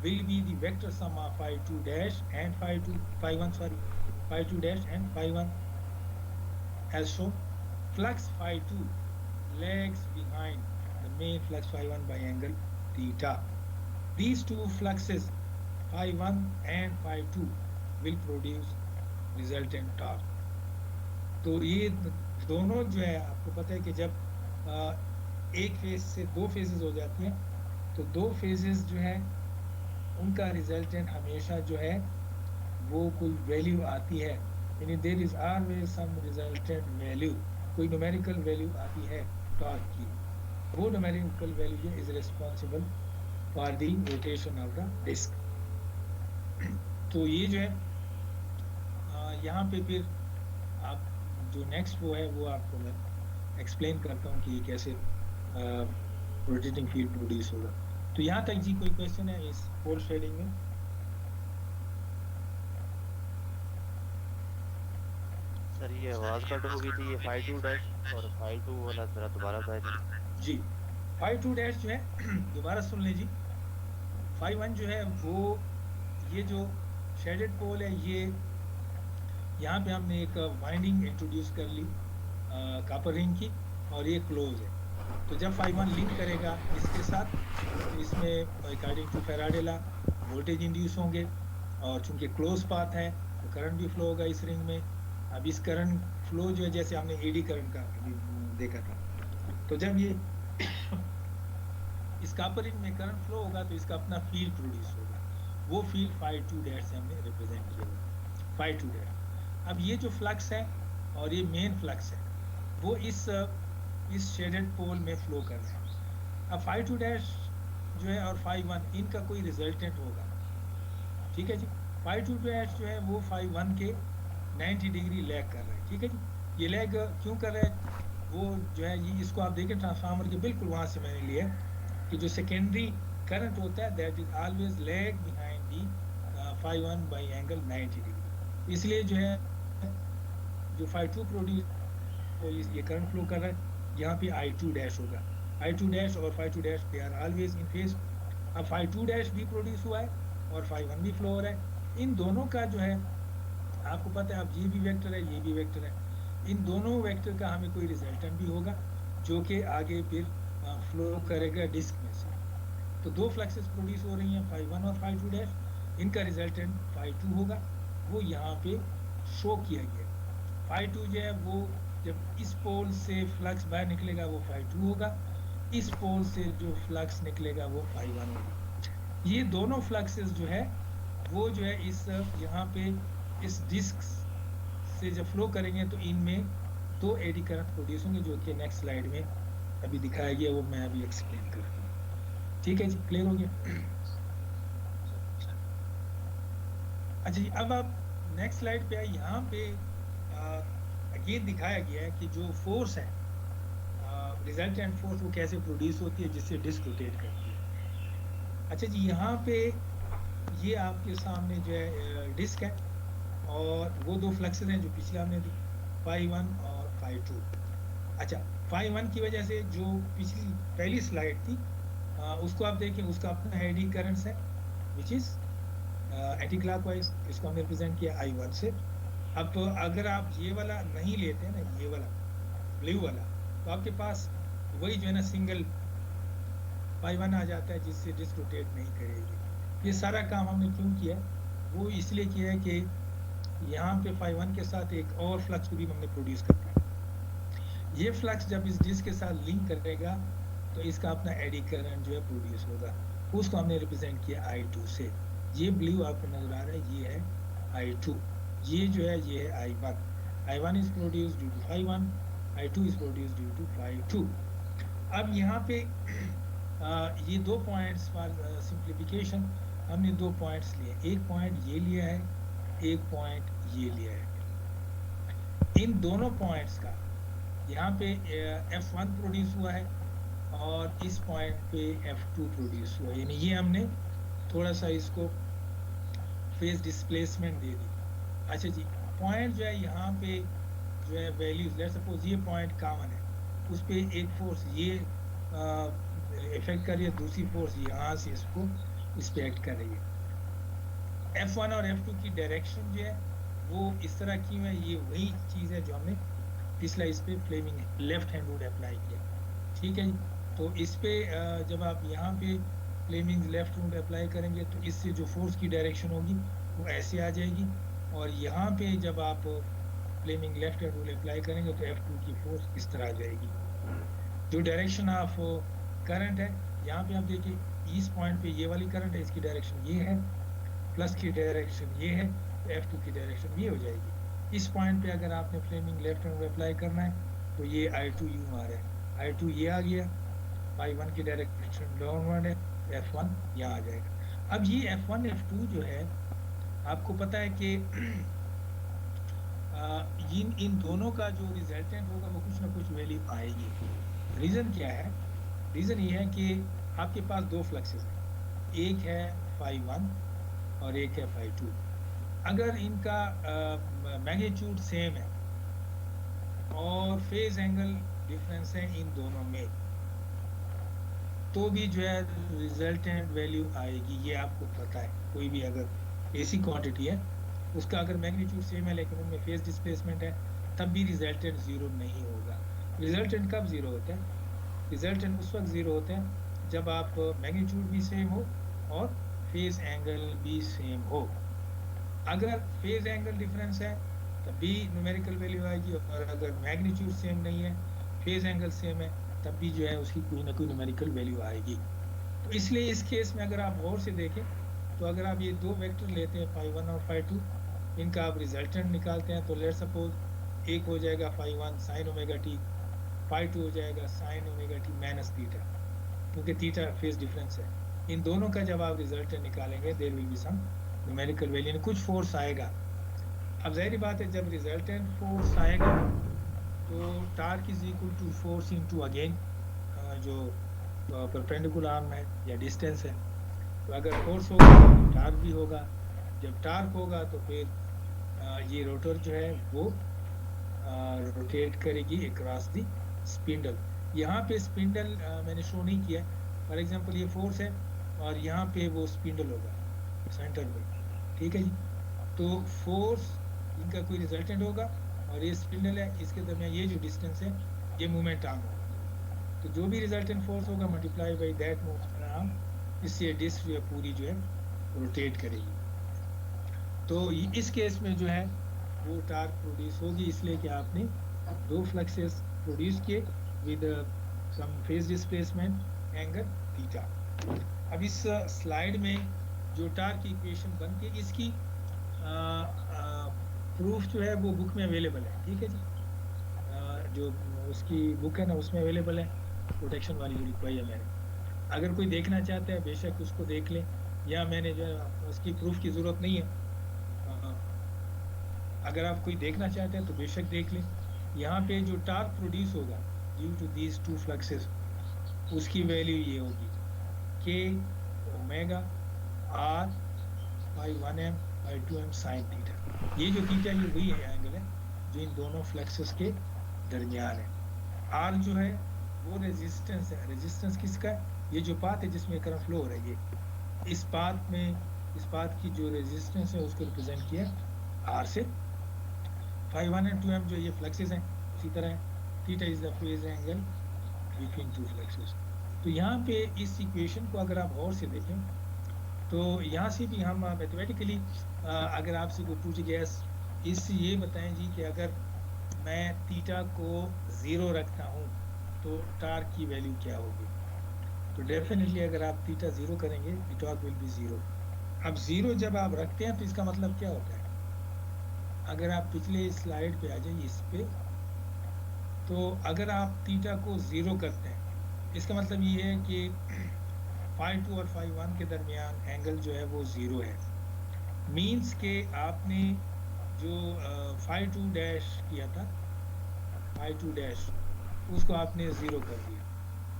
will be the vector sum of phi 2 dash and phi 2 dash and phi 1 as shown. Flux phi 2 lags behind the main flux phi 1 by angle theta. These two fluxes phi 1 and phi 2 will produce resultant torque. तो ये दोनों जो है आपको पता है कि जब एक फेज से दो फेजेस हो जाती हैं तो दो फेजेस जो है उनका रिजल्टेंट हमेशा जो है वो कोई वैल्यू आती है, यानी there is always some resultant value, कोई न्यूमेरिकल वैल्यू आती है टॉर्क की. वो न्यूमेरिकल वैल्यू जो is responsible for the rotation of the disc. तो ये जो है यहाँ पे फिर आप जो नेक्स्ट वो है वो आपको मैं एक्सप्लेन करता हूँ कि कैसे रोटेटिंग फील्ड प्रोड्यूस होगा. तो यहाँ तक जी कोई क्वेश्चन है इस पोल शेडिंग में? सर ये आवाज कट हो गई थी, ये phi 2 डैश और phi 2 वाला जरा दोबारा बताइए जी. phi 2 डैश जो है दोबारा सुन लें जी. phi 1 जो है वो ये जो शेडेड पोल है ये यहाँ पे हमने एक वाइंडिंग इंट्रोड्यूस कर ली कॉपर रिंग की और ये क्लोज है. तो जब phi 1 लिंक करेगा इसके साथ तो इसमें according to Faraday law voltage induce होंगे और चूंकि क्लोज पाथ है तो करंट भी फ्लो होगा इस रिंग में. अब इस करंट फ्लो जो है जैसे हमने एडी करंट का अभी देखा था, तो जब ये इस कॉपर रिंग में करंट फ्लो होगा तो इसका अपना फील्ड प्रोड्यूस होगा. वो फील्ड phi 2 डैश से हमने रिप्रेजेंट किया हुआ phi 2 डैश. अब ये जो फ्लक्स है और ये मेन फ्लक्स है वो इस शेडेड पोल में फ्लो कर रहा है. अब phi 2 डैश जो है और phi 1 इनका कोई रिजल्टेंट होगा, ठीक है जी. phi 2 डैश जो है वो phi 1 के 90 डिग्री लैग कर रहा है, ठीक है जी. ये लैग क्यों कर रहा है वो जो है ये इसको आप देखें ट्रांसफार्मर के बिल्कुल वहाँ से मैंने लिया कि जो सेकेंडरी करंट होता है that is always lag behind the phi 1 by angle 90 degree. इसलिए जो है जो phi 2 प्रोड्यूस तो ये करंट फ्लो कर रहा है यहाँ पे I2 डैश होगा. I2 डैश और phi 2 dash they are always in phase. अब phi 2 डैश भी प्रोड्यूस हुआ है और phi 1 भी फ्लो हो रहा है. इन दोनों का जो है आपको पता है अब ये भी वेक्टर है ये भी वेक्टर है. इन दोनों वेक्टर का हमें कोई रिजल्टेंट भी होगा जो कि आगे फिर फ्लो करेगा डिस्क में से. तो दो फ्लक्सेस प्रोड्यूस हो रही हैं phi 1 और phi 2 डैश. इनका रिजल्टेंट phi 2 होगा, वो यहाँ पे शो किया गया. phi 2 जो है वो जब इस पोल से फ्लक्स बाहर निकलेगा वो phi 2 होगा, इस पोल से जो फ्लक्स निकलेगा वो phi 1 होगा. ये दोनों फ्लक्सेस जो है वो जो है इस यहाँ पे इस डिस्क से जब फ्लो करेंगे तो इनमें दो एडी करंट प्रोड्यूस होंगे जो कि नेक्स्ट स्लाइड में अभी दिखाया गया वो मैं अभी एक्सप्लेन कर रहा हूँ. ठीक है जी, क्लियर हो गया? अच्छा जी, अब आप नेक्स्ट स्लाइड पे आए. यहाँ पे ये दिखाया गया है कि जो फोर्स है रिजल्टेंट फोर्स वो कैसे प्रोड्यूस होती है जिससे डिस्क रोटेट करती है. अच्छा जी, यहाँ पे ये आपके सामने जो है डिस्क है और वो दो फ्लक्सेस हैं जो पिछले हमने दी phi 1 और phi 2. अच्छा, phi 1 की वजह से जो पिछली पहली स्लाइड थी उसको आप देखें, उसका अपना एडी करंट्स है विच इज एंटी क्लॉकवाइज. इसको हमने रिप्रेजेंट किया I1 से. अब अगर आप ये वाला नहीं लेते हैं ना, ये वाला ब्लू वाला, तो आपके पास वही जो है ना सिंगल phi 1 आ जाता है जिससे डिस्क रोटेट नहीं करेगी. ये सारा काम हमने क्यों किया? वो इसलिए किया है कि यहाँ पे phi 1 के साथ एक और फ्लक्स को भी हमने प्रोड्यूस करना है. ये फ्लक्स जब इस डिस्क के साथ लिंक करेगा तो इसका अपना एडी करंट जो है प्रोड्यूस होगा. उसको हमने रिप्रेजेंट किया I2 से. ये ब्लू आपको नजर आ रहा है, ये है I2. ये जो है ये है I1. I1 is produce due to phi 1, I2 is produce due to phi 2. अब यहाँ पे ये दो पॉइंट्स फॉर सिंप्लीफिकेशन हमने दो पॉइंट्स लिए. एक पॉइंट ये लिया है, एक पॉइंट ये लिया है. इन दोनों पॉइंट्स का यहाँ पे F1 प्रोड्यूस हुआ है और इस पॉइंट पे F2 प्रोड्यूस हुआ है. यानी ये हमने थोड़ा सा इसको फेज डिस्प्लेसमेंट दे दी. अच्छा जी, पॉइंट जो है यहाँ पे जो है वैल्यूज, लेट्स सपोज ये पॉइंट कॉमन है, उस पे एक फोर्स ये इफेक्ट कर रही है, दूसरी फोर्स यहाँ से इसको इस पे एक्ट कर रही है. F1 और F2 की डायरेक्शन जो है वो इस तरह की है. ये वही चीज़ है जो हमने पिछला इस पे Fleming left hand rule apply किया. ठीक है जी. तो इस पे जब आप यहाँ पे फ्लेमिंग लेफ्ट रूल अप्लाई करेंगे तो इससे जो फोर्स की डायरेक्शन होगी वो ऐसे आ जाएगी, और यहाँ पे जब आप Fleming left hand rule apply करेंगे तो F2 की फोर्स इस तरह आ जाएगी। जो डायरेक्शन ऑफ करंट है, यहाँ पे आप देखिए इस पॉइंट पे ये वाली करंट है, इसकी डायरेक्शन ये है, प्लस की डायरेक्शन ये है, तो F2 की डायरेक्शन ये हो जाएगी। इस पॉइंट पे अगर आपने Fleming left hand rule apply करना है तो ये I2 यूं आ रहा है, I2 ये आ गया, I1 की डायरेक्शन डाउनवर्ड है, F1 यहाँ आ जाएगा। अब ये F1 F2 जो है आपको पता है कि इन दोनों का जो रिजल्टेंट होगा वो कुछ ना कुछ वैल्यू आएगी। रीजन क्या है? रीजन ये है कि आपके पास दो फ्लक्सेस हैं, एक है phi1 और एक है phi2। अगर इनका मैग्नीट्यूड सेम है और फेज एंगल डिफरेंस है इन दोनों में, तो भी जो है रिजल्टेंट वैल्यू आएगी, ये आपको पता है। कोई भी अगर ऐसी क्वांटिटी है उसका अगर मैग्नीट्यूड सेम है लेकिन उनमें फेज डिस्प्लेसमेंट है, तब भी रिजल्टेंट जीरो नहीं होगा। रिजल्टेंट कब जीरो होता है? रिजल्टेंट उस वक्त जीरो होता है जब आप मैग्नीट्यूड भी सेम हो और फेज एंगल भी सेम हो। अगर फेज एंगल डिफरेंस है तब भी न्यूमेरिकल वैल्यू आएगी, और अगर मैग्नीट्यूड सेम नहीं है, फेज एंगल सेम है, तब भी जो है उसकी कोई ना कोई न्यूमेरिकल वैल्यू आएगी। तो इसलिए इस केस में अगर आप गौर से देखें तो अगर आप ये दो वेक्टर लेते हैं phi1 और phi2, इनका आप रिजल्टेंट निकालते हैं तो लेट्स सपोज एक हो जाएगा phi1 sin omega t, phi2 हो जाएगा sin omega t minus theta, क्योंकि थीटा फेज डिफरेंस है। इन दोनों का जब आप रिजल्टेंट निकालेंगे there will be some numerical value, कुछ फोर्स आएगा। अब जाहिर बात है जब रिजल्टेंट फोर्स आएगा तो torque is equal to force into again जो परपेंडिकुलर आर्म है या डिस्टेंस है। तो अगर फोर्स होगा तो टार्क भी होगा, जब टार्क होगा तो फिर ये रोटर जो है वो रोटेट करेगी अक्रॉस द स्पिंडल। यहाँ पे स्पिंडल मैंने शो नहीं किया, फॉर एग्जांपल ये फोर्स है और यहाँ पे वो स्पिंडल होगा सेंटर में, ठीक है जी। तो फोर्स इनका कोई रिजल्टेंट होगा और ये स्पिंडल है, इसके दरमियान ये जो डिस्टेंस है ये मूवमेंट आर्म होगा। तो जो भी रिजल्टेंट फोर्स होगा multiply by that movement arm, इससे डिस्क जो है पूरी जो है रोटेट करेगी। तो इस केस में जो है वो टार्क प्रोड्यूस होगी, इसलिए कि आपने दो फ्लक्सेस प्रोड्यूस किए with some phase displacement angle theta. अब इस स्लाइड में जो टार्क की इक्वेशन बन के इसकी प्रूफ जो है वो बुक में अवेलेबल है, ठीक है जी। जो उसकी बुक है ना उसमें अवेलेबल है, प्रोटेक्शन वाली जो लिखवाई है मैंने। अगर कोई देखना चाहता है बेशक उसको देख ले, या मैंने जो है उसकी प्रूफ की ज़रूरत नहीं है। अगर आप कोई देखना चाहते हैं तो बेशक देख लें। यहाँ पे जो टार्क प्रोड्यूस होगा due to these two fluxes, उसकी वैल्यू ये होगी k omega r by 1m by 2m sine theta. ये जो थीटा ये वही है एंगल है जो इन दोनों फ्लक्सेस के दरमियान है। r जो है वो रेजिस्टेंस है। रेजिस्टेंस किसका है? ये जो पाथ है जिसमें करंट फ्लो हो रही है, इस पाथ में इस पाथ की जो रेजिस्टेंस है उसको रिप्रेजेंट किया r से। phi1 and 2m जो ये फ्लक्सेस हैं उसी तरह है। Theta is the phase angle between two fluxes. तो यहाँ पे इस इक्वेशन को अगर आप गौर से देखें तो यहाँ से भी हम मैथमेटिकली अगर आपसे कोई पूछ गया इससे ये बताएं जी कि अगर मैं थीटा को 0 रखता हूँ तो टार्क की वैल्यू क्या होगी, तो डेफिनेटली अगर आप थीटा 0 करेंगे द टॉर्क विल बी 0। अब 0 जब आप रखते हैं तो इसका मतलब क्या होता है? अगर आप पिछले स्लाइड पे आ जाइए इस पे, तो अगर आप थीटा को 0 करते हैं इसका मतलब ये है कि phi2 और phi1 के दरमियान एंगल जो है वो 0 है। मींस के आपने जो phi2 डैश किया था, phi2 डैश उसको आपने 0 कर दिया,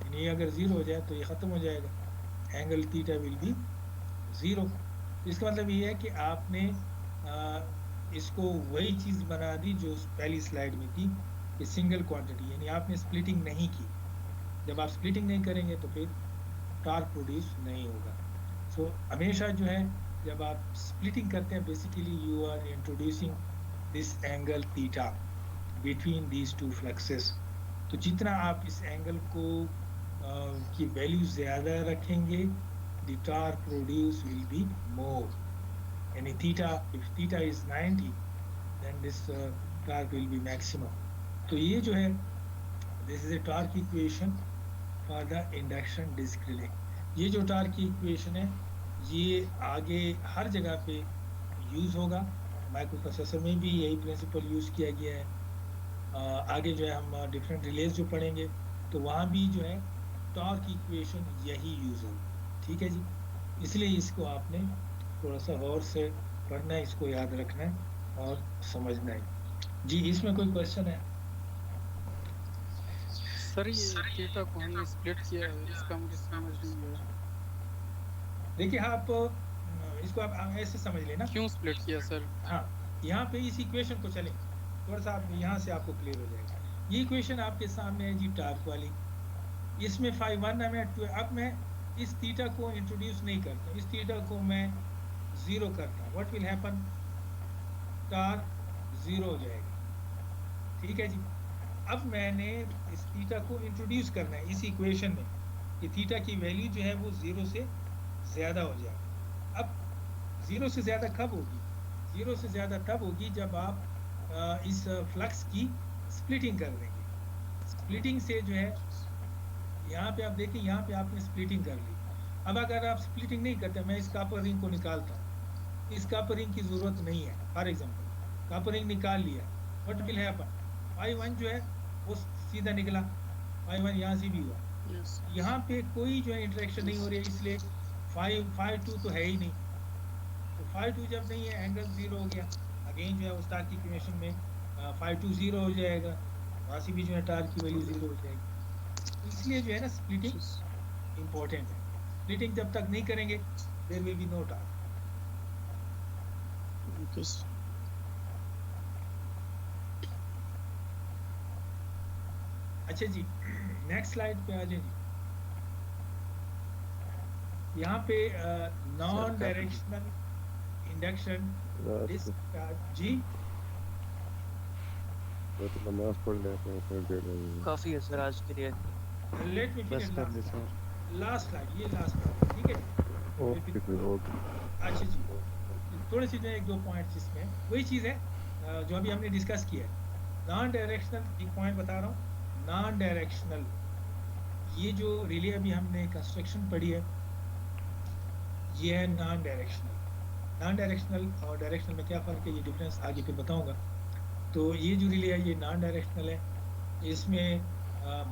यानी अगर 0 हो जाए तो ये ख़त्म हो जाएगा, एंगल थीटा विल बी 0। इसका मतलब ये है कि आपने इसको वही चीज़ बना दी जो पहली स्लाइड में थी कि सिंगल क्वांटिटी, यानी आपने स्प्लिटिंग नहीं की। जब आप स्प्लिटिंग नहीं करेंगे तो फिर टार्क प्रोड्यूस नहीं होगा। सो हमेशा जो है जब आप स्प्लिटिंग करते हैं basically you are introducing this angle theta between these two fluxes. तो जितना आप इस एंगल को की वैल्यू ज़्यादा रखेंगे, the torque produce will be more, यानी theta, if theta is 90 then this torque will be maximum. तो ये जो है this is a torque equation for the induction disc relay. ये जो टॉर्क की इक्वेशन है ये आगे हर जगह पे यूज होगा, माइक्रो प्रोसेसर में भी यही प्रिंसिपल यूज किया गया है। आगे जो है हम डिफरेंट रिलेज जो पढ़ेंगे तो वहाँ भी जो है टॉर्क इक्वेशन यही यूज होगी, ठीक है जी। इसलिए इसको आपने थोड़ा सा गौर से पढ़ना है, इसको याद रखना है और समझना है जी। इसमें कोई क्वेश्चन है? सर ये थीटा को हमने स्प्लिट किया है, इसका मुझे समझ नहीं आया। देखिए आप इसको आप ऐसे समझ लेना। क्यों स्प्लिट किया सर? हाँ, यहाँ पे इस इक्वेशन को चले थोड़ा सा, आप यहाँ से आपको क्लियर हो जाएगा। ये इक्वेशन आपके सामने है जी टॉर्क वाली, इसमें phi 1 है। अब मैं इस थीटा को इंट्रोड्यूस नहीं करता, इस थीटा को मैं जीरो करता, what will happen, torque zero हो जाएगा, ठीक है जी। अब मैंने इस थीटा को इंट्रोड्यूस करना है इस इक्वेशन में कि थीटा की वैल्यू जो है वो जीरो से ज्यादा हो जाएगा। अब जीरो से ज्यादा कब होगी? जीरो से ज्यादा तब होगी जब आप इस फ्लक्स की स्प्लिटिंग कर देंगे। स्प्लिटिंग से जो है यहाँ पे आप देखिए, यहाँ पे आपने स्प्लिटिंग कर ली। अब अगर आप स्प्लिटिंग नहीं करते, मैं इस कॉपर रिंग को निकालता हूँ, इस कॉपर रिंग की जरूरत नहीं है। फॉर एग्जांपल कॉपर रिंग निकाल लिया, व्हाट विल हैपन, phi 1 जो है वो सीधा निकला, phi 1 यहाँ से भी हुआ, यहाँ पे कोई जो है इंटरेक्शन नहीं हो रही है, इसलिए phi 2 तो है ही नहीं। तो phi 2 जब नहीं है, एंगल जीरो हो गया। अगेन जो है उस टॉर्क की इक्वेशन में phi 2 जीरो हो जाएगा, वहाँ से भी जो है टॉर्क की वैल्यू जीरो हो जाएगी। इसलिए जो है ना स्प्लिटिंग इम्पोर्टेंट है। स्प्लिटिंग जब तक नहीं करेंगे there will be no torque. अच्छा जी, नेक्स्ट स्लाइड पे आ जाइए जी। यहाँ पे नॉन डायरेक्शनल इंडक्शन जी, नमाज पढ़ लेते हैं फिर दे देंगे। काफी है सर आज के लिए। लेट मी बस फिनिश कर दे सर। लास्ट स्लाइड, ये लास्ट स्लाइड, ठीक है। Okay okay. अच्छा जी, थोड़ी सी जो है एक दो पॉइंट्स इसमें वही चीज़ है जो अभी हमने डिस्कस किया है। नॉन डायरेक्शनल, एक पॉइंट बता रहा हूँ, नॉन डायरेक्शनल, ये जो रिले अभी हमने कंस्ट्रक्शन पढ़ी है ये है नॉन डायरेक्शनल। नॉन डायरेक्शनल और डायरेक्शनल में क्या फ़र्क है, ये डिफरेंस आगे फिर बताऊंगा। तो ये जो रिले है ये नॉन डायरेक्शनल है। इसमें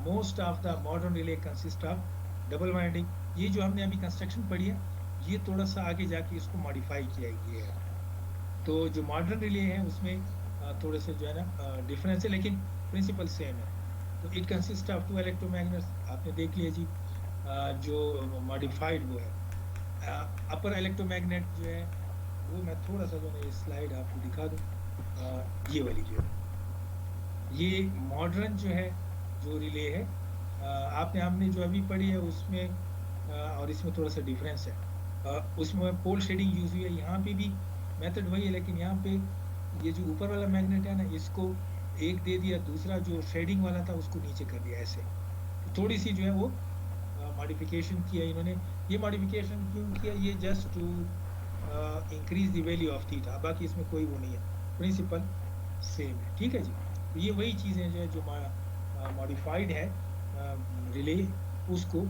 most of the modern relay consist of double winding. ये जो हमने अभी कंस्ट्रक्शन पढ़ी है ये थोड़ा सा आगे जाके इसको मॉडिफाई किया गया है। तो जो मॉडर्न रिले है उसमें थोड़े से जो है ना डिफरेंस है, लेकिन प्रिंसिपल सेम है। तो इट कंसिस्ट ऑफ 2 इलेक्ट्रोमैग्नेट्स, आपने देख लिया जी। जो मॉडिफाइड वो है अपर इलेक्ट्रोमैग्नेट जो है वो मैं थोड़ा सा जो है स्लाइड आपको दिखा दूँ। ये वाली जो है ये मॉडर्न जो है जो रिले है, आपने हमने जो अभी पढ़ी है उसमें और इसमें थोड़ा सा डिफरेंस है। उसमें पोल शेडिंग यूज हुई है, यहाँ पे भी मेथड वही है, लेकिन यहाँ पे ये जो ऊपर वाला मैग्नेट है ना इसको एक दे दिया, दूसरा जो शेडिंग वाला था उसको नीचे कर दिया ऐसे। तो थोड़ी सी जो है वो मॉडिफिकेशन किया इन्होंने। ये मॉडिफिकेशन क्यों किया, ये just to increase the value of theta, बाकी इसमें कोई वो नहीं है, प्रिंसिपल सेम है, ठीक है जी। तो ये वही चीज़ें जो है जो मॉडिफाइड है रिले, उसको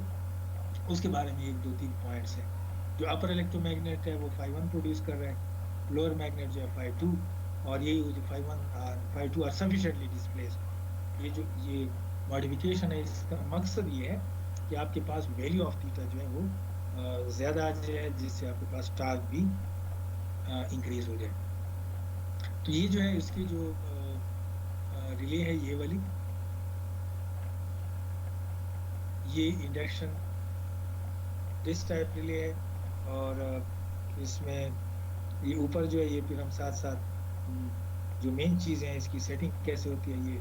उसके बारे में एक दो तीन पॉइंट्स हैं। जो अपर इलेक्ट्रोमैग्नेट है वो phi 1 प्रोड्यूस कर रहा है, लोअर मैग्नेट जो है phi 2, और यही जो phi 1 और phi 2 आर सफिशिएंटली डिस्प्लेस्ड। ये मॉडिफिकेशन है, इसका मकसद ये है कि आपके पास वैल्यू ऑफ थीटा जो है वो ज़्यादा आ जाए, जिससे आपके पास टॉर्क भी इंक्रीज हो जाए। तो ये जो है इसकी जो रिले है ये वाली, ये इंडक्शन दिस टाइप रिले है। और इसमें ये ऊपर जो है ये फिर हम साथ साथ जो मेन चीज़ें हैं इसकी सेटिंग कैसे होती है, ये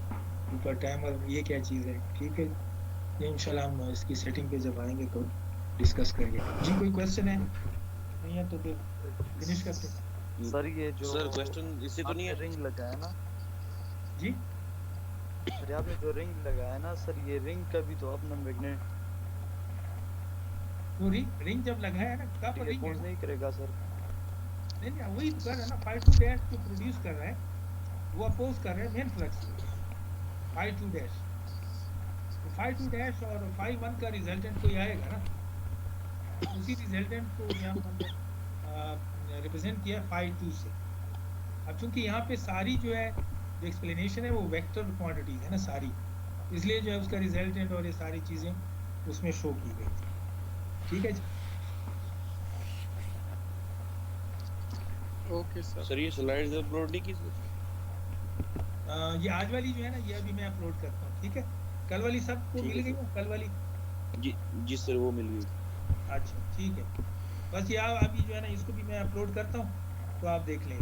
ऊपर टाइमर, ये क्या चीज़ है, ठीक है। ये इंशाल्लाह हम इसकी सेटिंग पे जब आएंगे तो डिस्कस करेंगे जी। कोई क्वेश्चन है? नहीं है तो फिर फिनिश करते हैं सर। ये जो सर क्वेश्चन इससे तो नहीं है, रिंग लगाया ना जी। सर, आपने जो रिंग लगाया ना सर, ये रिंग का भी तो अपना मैग्नेट वो रिंग जब लगा है ना, कहाँ पर रिंग है रिस्पॉन्स नहीं करेगा सर। नहीं वही कर रहा है ना, phi 2 डैश जो प्रोड्यूस कर रहा है वो अपोज कर रहा है मेन फ्लक्स को, phi 2 डैश। तो phi 2 डैश और phi 1 का रिजल्टेंट कोई आएगा ना, उसी रिजल्टेंट को यहाँ हमने रिप्रेजेंट किया phi 2 से। अब चूंकि यहाँ पे सारी जो है जो एक्सप्लेनेशन है वो वेक्टर क्वांटिटीज है ना सारी, इसलिए जो है उसका रिजल्टेंट और ये सारी चीजें उसमें शो की गई थी। ठीक है जी। Okay sir. सर ये स्लाइड्स अपलोड नहीं की सर? ये आज वाली जो है ना ये अभी मैं अपलोड करता हूँ, ठीक है। कल वाली सबको ठीक मिल है गई है, कल वाली? जी सर वो मिल गई। अच्छा ठीक है, बस ये अभी जो है ना इसको भी मैं अपलोड करता हूँ तो आप देख लें।